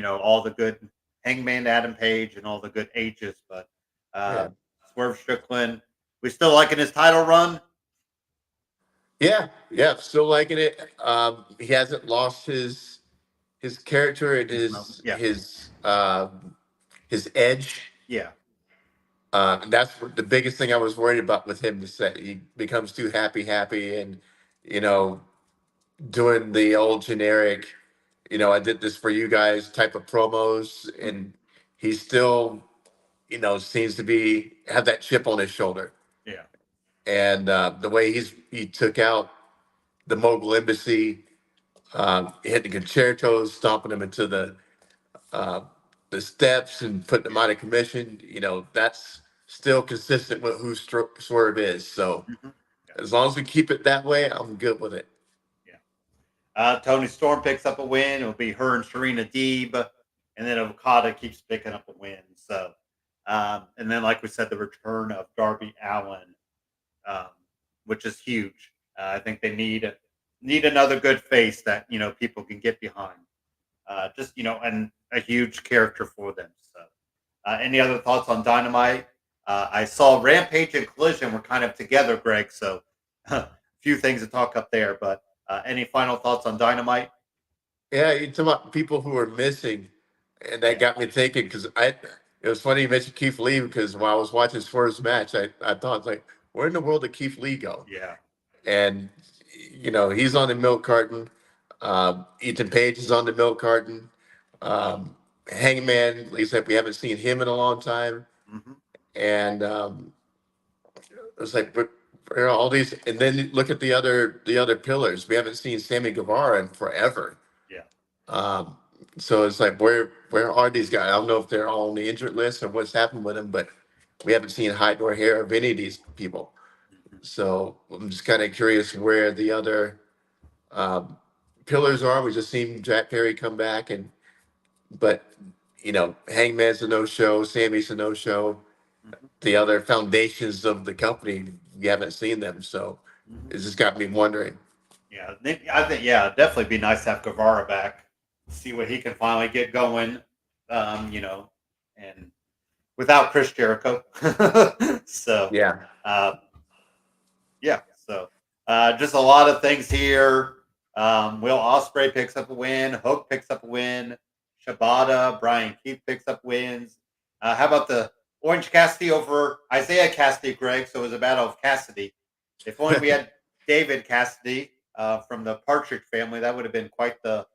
all the good Hangman Adam Page and all the good ages. But Yeah, Swerve Strickland, we still liking his title run. yeah, yeah. Still liking it. He hasn't lost his character and Yeah, his edge. yeah, And that's the biggest thing I was worried about with him, is that he becomes too happy, and you know, doing the old generic, I did this for you guys type of promos, mhm, and he still, seems to have that chip on his shoulder. yeah, And the way he took out the Mogul Embassy, hitting the concertos, stomping them into the steps and putting them out of commission. That's still consistent with who Swerve is. So Mhm. Yeah. as long as we keep it that way, I'm good with it. Yeah. Tony Storm picks up a win. It'll be her and Serena Deeb, and then Okada keeps picking up a win. So, and then like we said, the return of Darby Allin, um, which is huge. I think they need another good face that people can get behind. Just and a huge character for them. So, any other thoughts on Dynamite? I saw Rampage and Collision were kind of together, Greg. So, a few things to talk up there. But any final thoughts on Dynamite? Yeah, you talk about people who are missing, and that Yeah, got me thinking because it was funny you mentioned Keith Lee because when I was watching his first match, I thought like, where in the world did Keith Lee go? yeah, And he's on the milk carton. Ethan Page is on the milk carton. Um, Hangman, like I said, we haven't seen him in a long time, hmm and it's like, but all these, and then look at the other pillars. We haven't seen Sammy Guevara in forever. yeah. Um, so it's like, where are these guys? I don't know if they're all on the injured list or what's happened with them, but we haven't seen hide nor hair of any of these people. hmm So I'm just kind of curious where the other um, pillars are. We just seen Jack Perry come back, but Hangman's a no show, Sammy's a no show. hmm The other foundations of the company, we haven't seen them. So hmm it just got me wondering. Yeah, I think definitely be nice to have Guevara back. See what he can finally get going. And without Chris Jericho. So, Yeah. uh, yeah. So, just a lot of things here. Will Ospreay picks up a win. Hook picks up a win. Shibata, Brian Keith picks up wins. How about the Orange Cassidy over Isaiah Cassidy, Greg? So it was a battle of Cassidy. If only we had David Cassidy from the Partridge family, that would have been quite the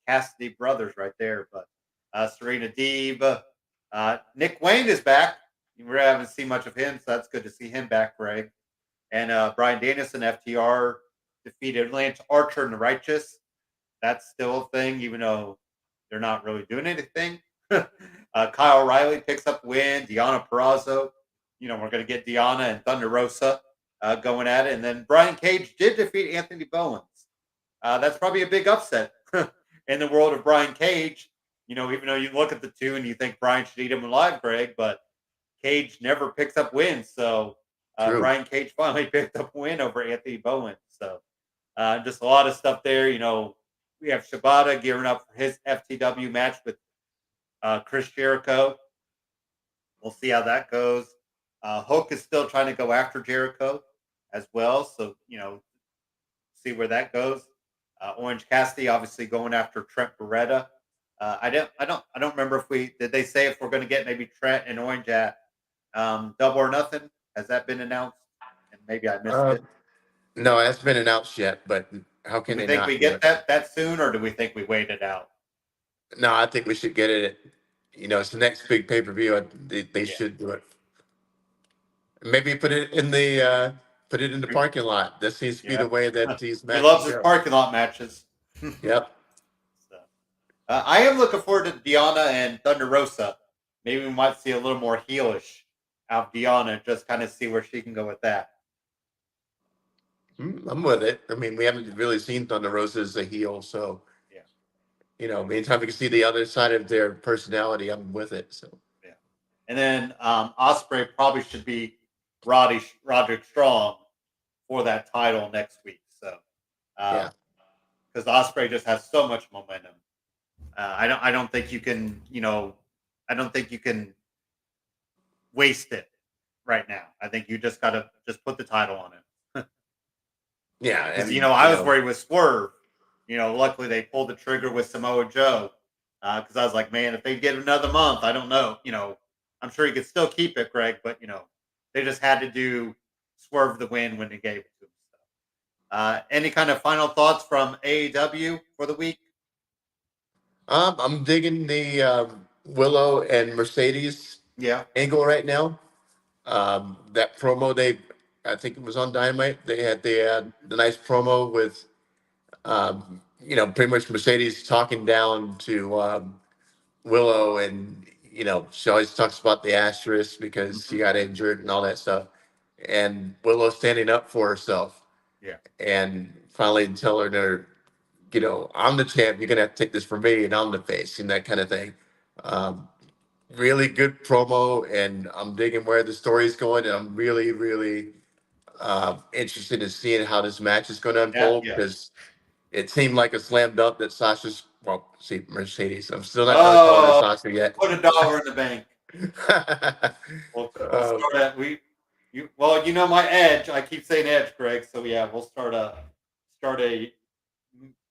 Cassidy brothers right there. But Serena Deeb, Nick Wayne is back. We haven't seen much of him, so that's good to see him back, Greg. And Brian Danielson, FTR, defeated Lance Archer and the Righteous. That's still a thing, even though they're not really doing anything. Kyle O'Reilly picks up win. Deanna Perrazzo. We're going to get Deanna and Thunder Rosa going at it. And then Brian Cage did defeat Anthony Bowens. That's probably a big upset in the world of Brian Cage. Even though you look at the two and you think Brian should eat him alive, Greg, but Cage never picks up wins. So True. Brian Cage finally picked up a win over Anthony Bowens. So just a lot of stuff there. We have Shibata gearing up for his FTW match with Chris Jericho. We'll see how that goes. Hook is still trying to go after Jericho as well. So, see where that goes. Orange Cassidy obviously going after Trent Beretta. I don't remember if did they say if we're going to get maybe Trent and Orange at Double or Nothing. Has that been announced? And maybe I missed Uh, it. no, that's been announced yet, but how Do can we they think not we do get it? that soon, or do we think we wait it out? No, I think we should get it. It's the next big pay per view. They Yeah, should do it. Maybe put it in the parking lot. That seems to be yeah. the way that these He matches loves his go. parking lot matches. So, Yep. I am looking forward to Deanna and Thunder Rosa. Maybe we might see a little more heelish out of Deanna, just kind of see where she can go with that. I'm with it. I mean, we haven't really seen Thunder Rosa as a heel, so Yeah, anytime we can see the other side of their personality, I'm with it. So yeah. And then Osprey probably should be Roderick Strong for that title next week. So, yeah, because Osprey just has so much momentum. I don't think you can, I don't think you can waste it right now. I think you just got to just put the title on it. yeah, Because and I was worried with Swerve. Luckily they pulled the trigger with Samoa Joe. Because I was like, man, if they get another month, I don't know. I'm sure he could still keep it, Greg. But they just had to do Swerve the win when they gave it to him. So, any kind of final thoughts from AEW for the week? I'm digging the Willow and Mercedes Yeah. angle right now. That promo I think it was on Dynamite. They had the Mhm. nice promo with Pretty much Mercedes talking down to Willow, and she always talks about the asterisk because she Mhm. got injured and all that stuff. And Willow standing up for herself Yeah. and finally telling her, I'm the champ. You're gonna have to take this from me, and I'm the face, and that kind of thing. Um, Really good promo, and I'm digging where the story's going. And I'm really, really interested in seeing how this match is going to Yeah. unfold Yeah. because it seemed like a slam dunk that Sasha's. Well, see, Mercedes. I'm still not going to call her Oh, Sasha yet. put $1 in the bank. We'll um, start at well, my edge. I keep saying edge, Greg. So yeah, we'll start a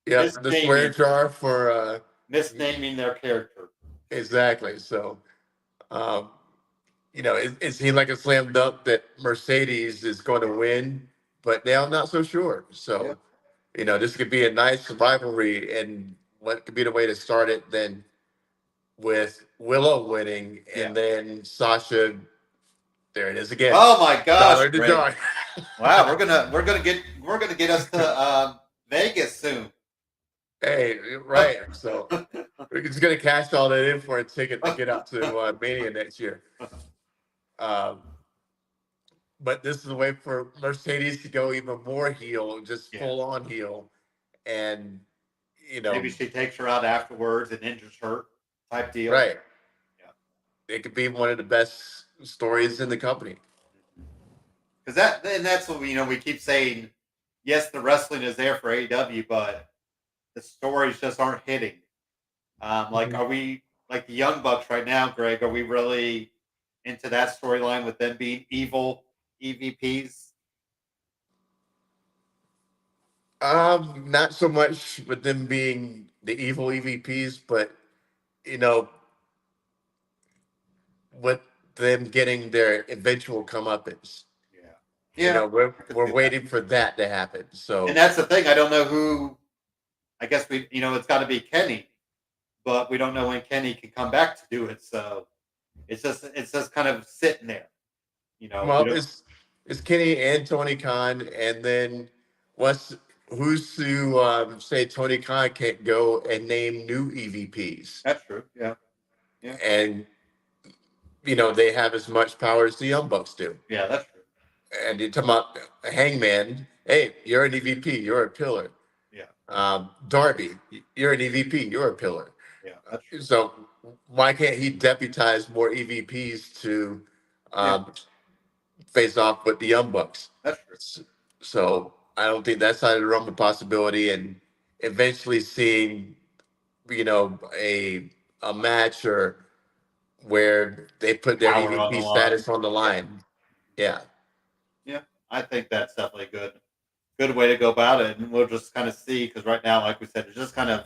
yeah, the swear misnaming jar for misnaming their character. exactly. So, um, it seemed like a slam dunk that Mercedes is going to win, but now I'm not so sure. Yeah. So, this could be a nice rivalry, and what could be the way to start it then with Willow winning, Yeah. and then Sasha. There it is again. Oh my gosh, Dollar to Greg. jar. Wow, we're gonna get us to Vegas soon. Hey, right. So we're just gonna cash all that in for a ticket to get out to Mania next year. Um, but this is a way for Mercedes to go even more heel, just Yeah. full on heel, and Maybe she takes her out afterwards and injures her type deal. right. Yeah. It could be one of the best stories in the company. Because that's what we keep saying. Yes, the wrestling is there for AEW, but the stories just aren't hitting. Like, Mhm. are we like the Young Bucks right now, Greg? Are we really into that storyline with them being evil EVPs? Not so much with them being the evil EVPs, but you know, with them getting their eventual comeuppance. Yeah, yeah, We're I could we're see that. waiting for that to happen. And So that's the thing. I don't know who. I guess it's got to be Kenny, but we don't know when Kenny can come back to do it. So it's just kind of sitting there. We well, don't. it's Kenny and Tony Khan, and then what's who's to say Tony Khan can't go and name new EVPs, That's true. Yeah, yeah, and they have as much power as the Young Bucks do. yeah. That's true. And you're talking about Hangman. Hey, you're an EVP. You're a pillar. Yeah, Darby, you're an EVP. You're a pillar. yeah. That's true. So why can't he deputize more EVPs to Yeah, um, face off with the Young Bucks? that's true. So I don't think that's out of the realm of possibility. And eventually seeing, a match or where they put their Power on the EVP line. status on the Yeah, line. Yeah. yeah. I think that's definitely good way to go about it, and we'll just kind of see because right now, like we said, it's just kind of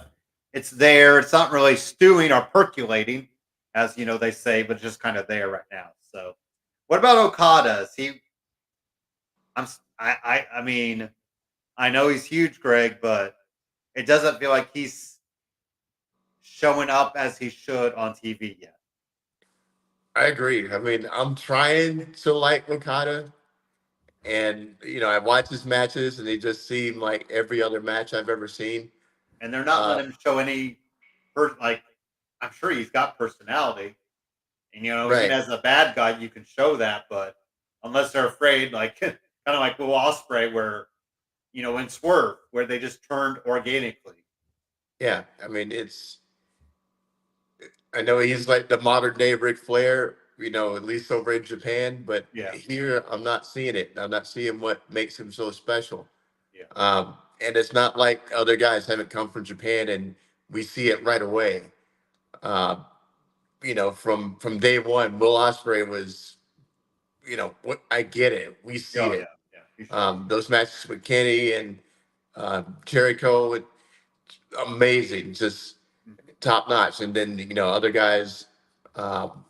it's there. It's not really stewing or percolating, as they say, but it's just kind of there right now. So, what about Okada? Is he? I mean, I know he's huge, Greg, but it doesn't feel like he's showing up as he should on TV yet. I agree. I mean, I'm trying to like Okada, and I watch his matches, and they just seem like every other match I've ever seen. And they're not Uh, letting him show any, like I'm sure he's got personality, and even right. as a bad guy, you can show that, but unless they're afraid, like kind of like Will Ospreay, where in Swerve, where they just turned organically. Yeah. I mean, I know he's like the modern day Ric Flair, at least over in Japan, but Yeah, here I'm not seeing it. I'm not seeing what makes him so special. yeah, And it's not like other guys haven't come from Japan and we see it right away. Um, from day one, Will Ospreay was, what I get it. We see oh yeah, it. yeah. He showed. Those matches with Kenny and Jericho, amazing, just Mhm. top notch. And then other guys um,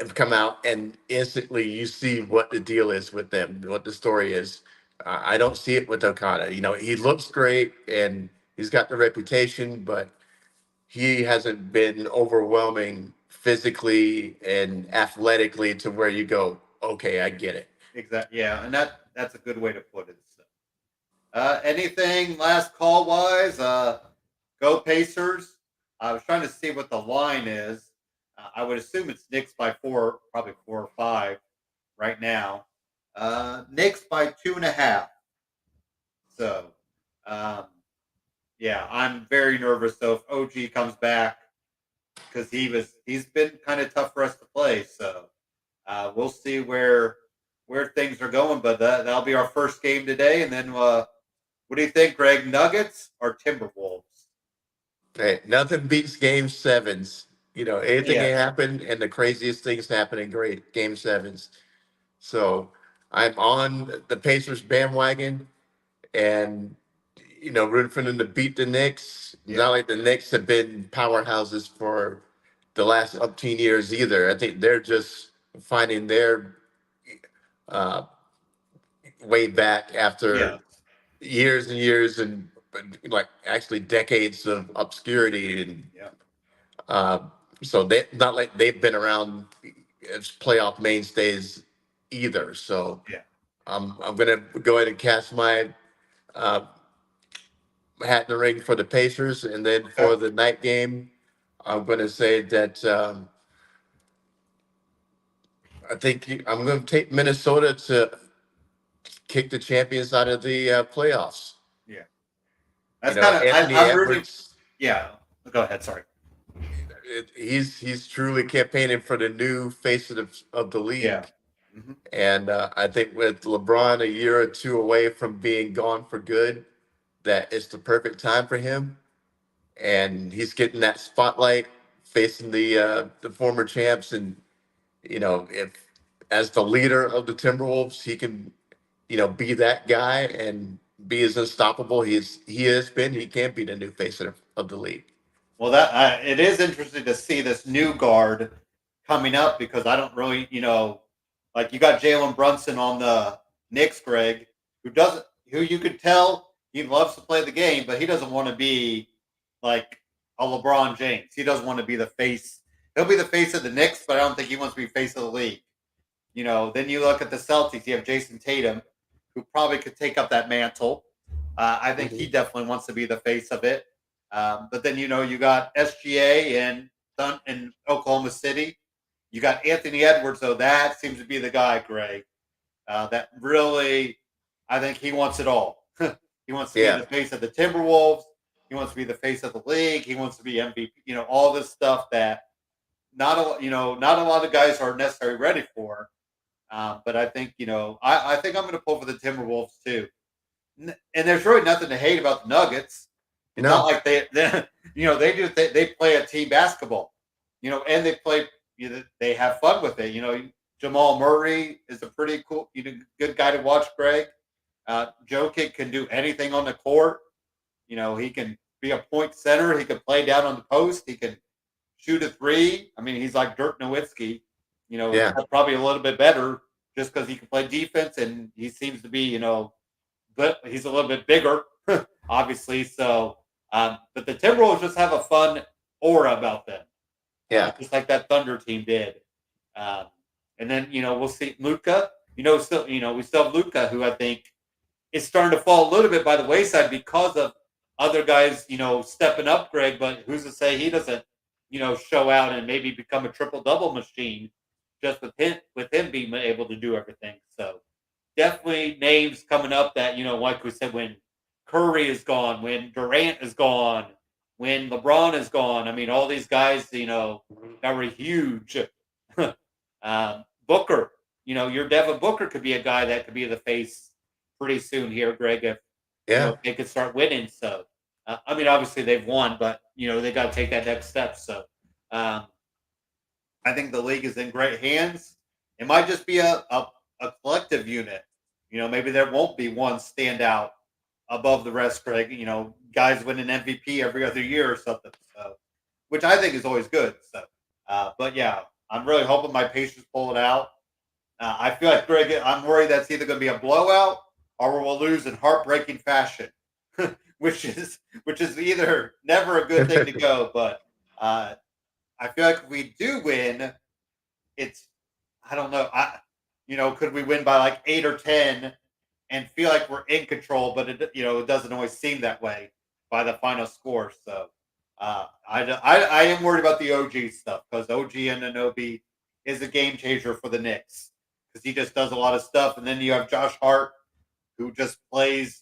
have come out, and instantly you see what the deal is with them, what the story is. I don't see it with Okada. He looks great and he's got the reputation, but he hasn't been overwhelming physically and athletically to where you go, okay, I get it. Exactly. Yeah, and that's a good way to put it. So, Anything last call wise? Go Pacers. I was trying to see what the line is. I would assume it's Knicks by 4, probably 4 or 5 right now. Knicks by 2.5. So, um, yeah, I'm very nervous though if OG comes back because he's been kind of tough for us to play. So we'll see where things are going. But that'll be our first game today, and then what do you think, Greg? Nuggets or Timberwolves? Hey, nothing beats game sevens. Anything Yeah, can happen, and the craziest things happen in great game sevens. So I'm on the Pacers bandwagon, and rooting for them to beat the Knicks. yeah, Not like the Knicks have been powerhouses for the last upteen years either. I think they're just finding their uh, way back yeah, after years and years and like actually decades of obscurity. And yeah, uh, so they not like they've been around as playoff mainstays either. So yeah. I'm gonna go ahead and cast my uh, hat in the ring for the Pacers, and then Okay, for the night game, I'm gonna say that I think I'm gonna take Minnesota to kick the champions out of the playoffs. yeah. That's kind of Anthony I'm rooting. Edwards, Yeah, go ahead. Sorry. he's truly campaigning for the new face of the Yeah, league. hmm And I think with LeBron a year or two away from being gone for good, that it's the perfect time for him. And he's getting that spotlight facing the former champs. And if as the leader of the Timberwolves, he can be that guy and be as unstoppable he has been. He can be the new face of the league. well, that it is interesting to see this new guard coming up because I don't really, like you got Jalen Brunson on the Knicks, Greg, who you could tell he loves to play the game, but he doesn't want to be like a LeBron James. He doesn't want to be the face. He'll be the face of the Knicks, but I don't think he wants to be face of the league. Then you look at the Celtics. You have Jason Tatum, who probably could take up that mantle. I think he Mhm. definitely wants to be the face of it. But then you got SGA in Oklahoma City. You got Anthony Edwards, though that seems to be the guy, Greg. That really, I think he wants it all. He wants to be Yeah. the face of the Timberwolves. He wants to be the face of the league. He wants to be MVP. All this stuff that not a lot of guys are necessarily ready for. But I think I think I'm going to pull for the Timberwolves too. And there's really nothing to hate about the Nuggets. It's not No. like they play a team basketball, and they play. They have fun with it. Jamal Murray is a pretty cool, good guy to watch. Greg, Jokic can do anything on the court. He can be a point center. He can play down on the post. He can shoot a three. I mean, he's like Dirk Nowitzki, Yeah. except probably a little bit better just because he can play defense and he seems to be, but he's a little bit bigger, obviously. So, but the Timberwolves just have a fun aura about them, Yeah. just like that Thunder team did. Um, and then we'll see Luca. We still have Luca, who I think is starting to fall a little bit by the wayside because of other guys, stepping up, Greg. But who's to say he doesn't, show out and maybe become a triple double machine just with him being able to do everything. So definitely names coming up that, like we said, when Curry is gone, when Durant is gone, when LeBron is gone. I mean, all these guys, that were huge. Booker, your Devin Booker could be a guy that could be the face pretty soon here, Greg, if Yeah. if they could start winning. So, I mean, obviously they've won, but they got to take that next step. So, um, I think the league is in great hands. It might just be a collective unit. Maybe there won't be one standout above the rest, Greg. Guys win an MVP every other year or something. So, which I think is always good. So, but yeah, I'm really hoping my Pacers pull it out. I feel like Greg, I'm worried that's either going to be a blowout or we'll lose in heartbreaking fashion, which is either never a good thing to go. But I feel like if we do win, it's I don't know. Could we win by like 8 or 10? and feel like we're in control, but it doesn't always seem that way by the final score. So I am worried about the OG stuff because OG Anunoby is a game changer for the Knicks because he just does a lot of stuff, and then you have Josh Hart who just plays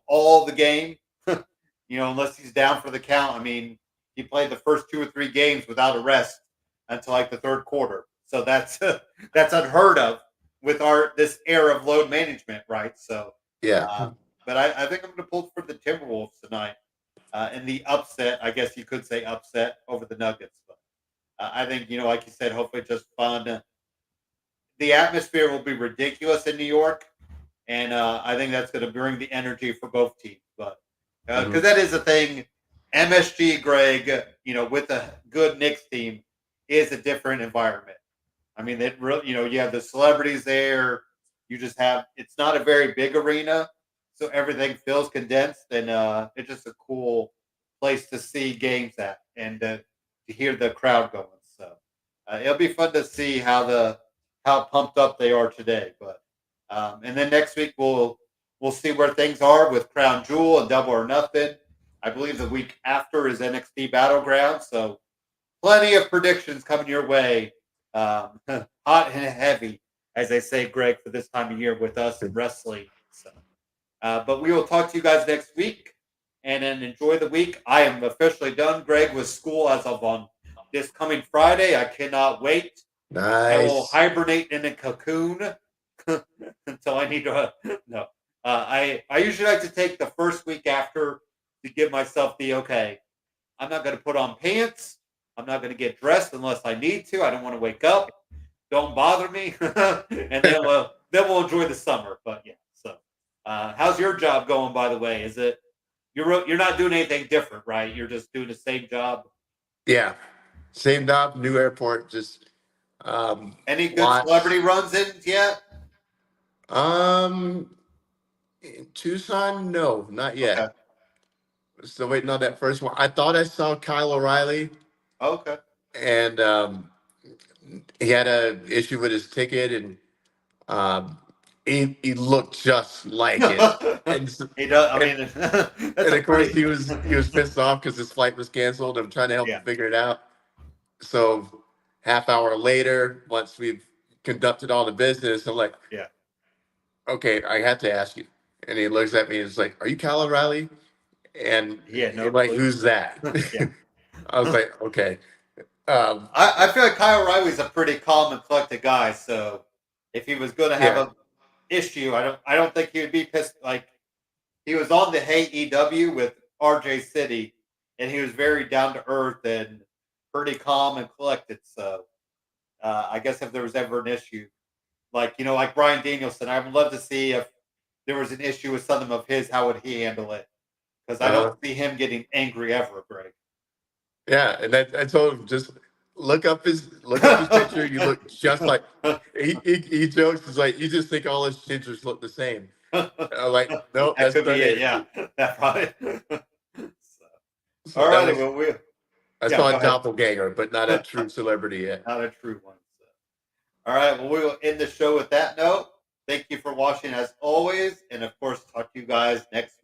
all the game, unless he's down for the count. I mean, he played the first 2 or 3 games without a rest until like the third quarter. So that's that's unheard of with this era of load management, right? So, Yeah. but I think I'm going to pull for the Timberwolves tonight in the upset. I guess you could say upset over the Nuggets. But I think like you said, hopefully just fun. The atmosphere will be ridiculous in New York, and I think that's going to bring the energy for both teams. But because that is a thing, MSG, Greg, with a good Knicks team, is a different environment. I mean, it really, you have the celebrities there. You just have, it's not a very big arena, so everything feels condensed, and it's just a cool place to see games at and to hear the crowd going. So it'll be fun to see how pumped up they are today. But and then next week we'll see where things are with Crown Jewel and Double or Nothing. I believe the week after is NXT Battleground, so plenty of predictions coming your way. Hot and heavy, as they say, Greg, for this time of year with us in wrestling. So, but we will talk to you guys next week, and then enjoy the week. I am officially done, Greg, with school as of on this coming Friday. I cannot wait. I will Nice. hibernate in a cocoon until I need to. No, I usually like to take the first week after to give myself the okay. I'm not going to put on pants. I'm not going to get dressed unless I need to. I don't want to wake up. Don't bother me, and then we'll enjoy the summer. But yeah, so how's your job going? By the way, is it you're not doing anything different, right? You're just doing the same job. Yeah. Same job, new airport, just Any good lots. celebrity runs in yet? Um in Tucson, no, not Okay, yet. Still waiting on that first one. I thought I saw Kyle O'Reilly, okay. and he had a issue with his ticket, and um, he looked just like it. And s- He does. I and, mean, that's and a of course pretty he was pissed off because his flight was canceled. I'm trying to help him yeah, figure it out. So half hour later, once we've conducted all the business, I'm like, yeah, okay, I have to ask you. And he looks at me and is like, "Are you Kyle O'Reilly?" And he had no you're like, clue. "Who's that?" Yeah. I was like, "Okay." Um, I feel like Kyle O'Reilly's a pretty calm and collected guy. So if he was going to have yeah. a issue, I don't think he would be pissed. Like he was on the Hey EW with RJ City, and he was very down to earth and pretty calm and collected. So I guess if there was ever an issue, like Brian Danielson, I would love to see if there was an issue with something of his, how would he handle it? Because I don't uh, see him getting angry ever, Greg. yeah, and I told him just look up his picture. You look just like he jokes. He's like, you just think all his gingers look the same. And I'm like, nope, That that's could be not it. it. Yeah, that probably. So, So all that righty. was Well, I yeah. saw Go a ahead. doppelganger, but not a true celebrity yet. Not a true one. So. All right. Well, we will end the show with that note. Thank you for watching as always, and of course, talk to you guys next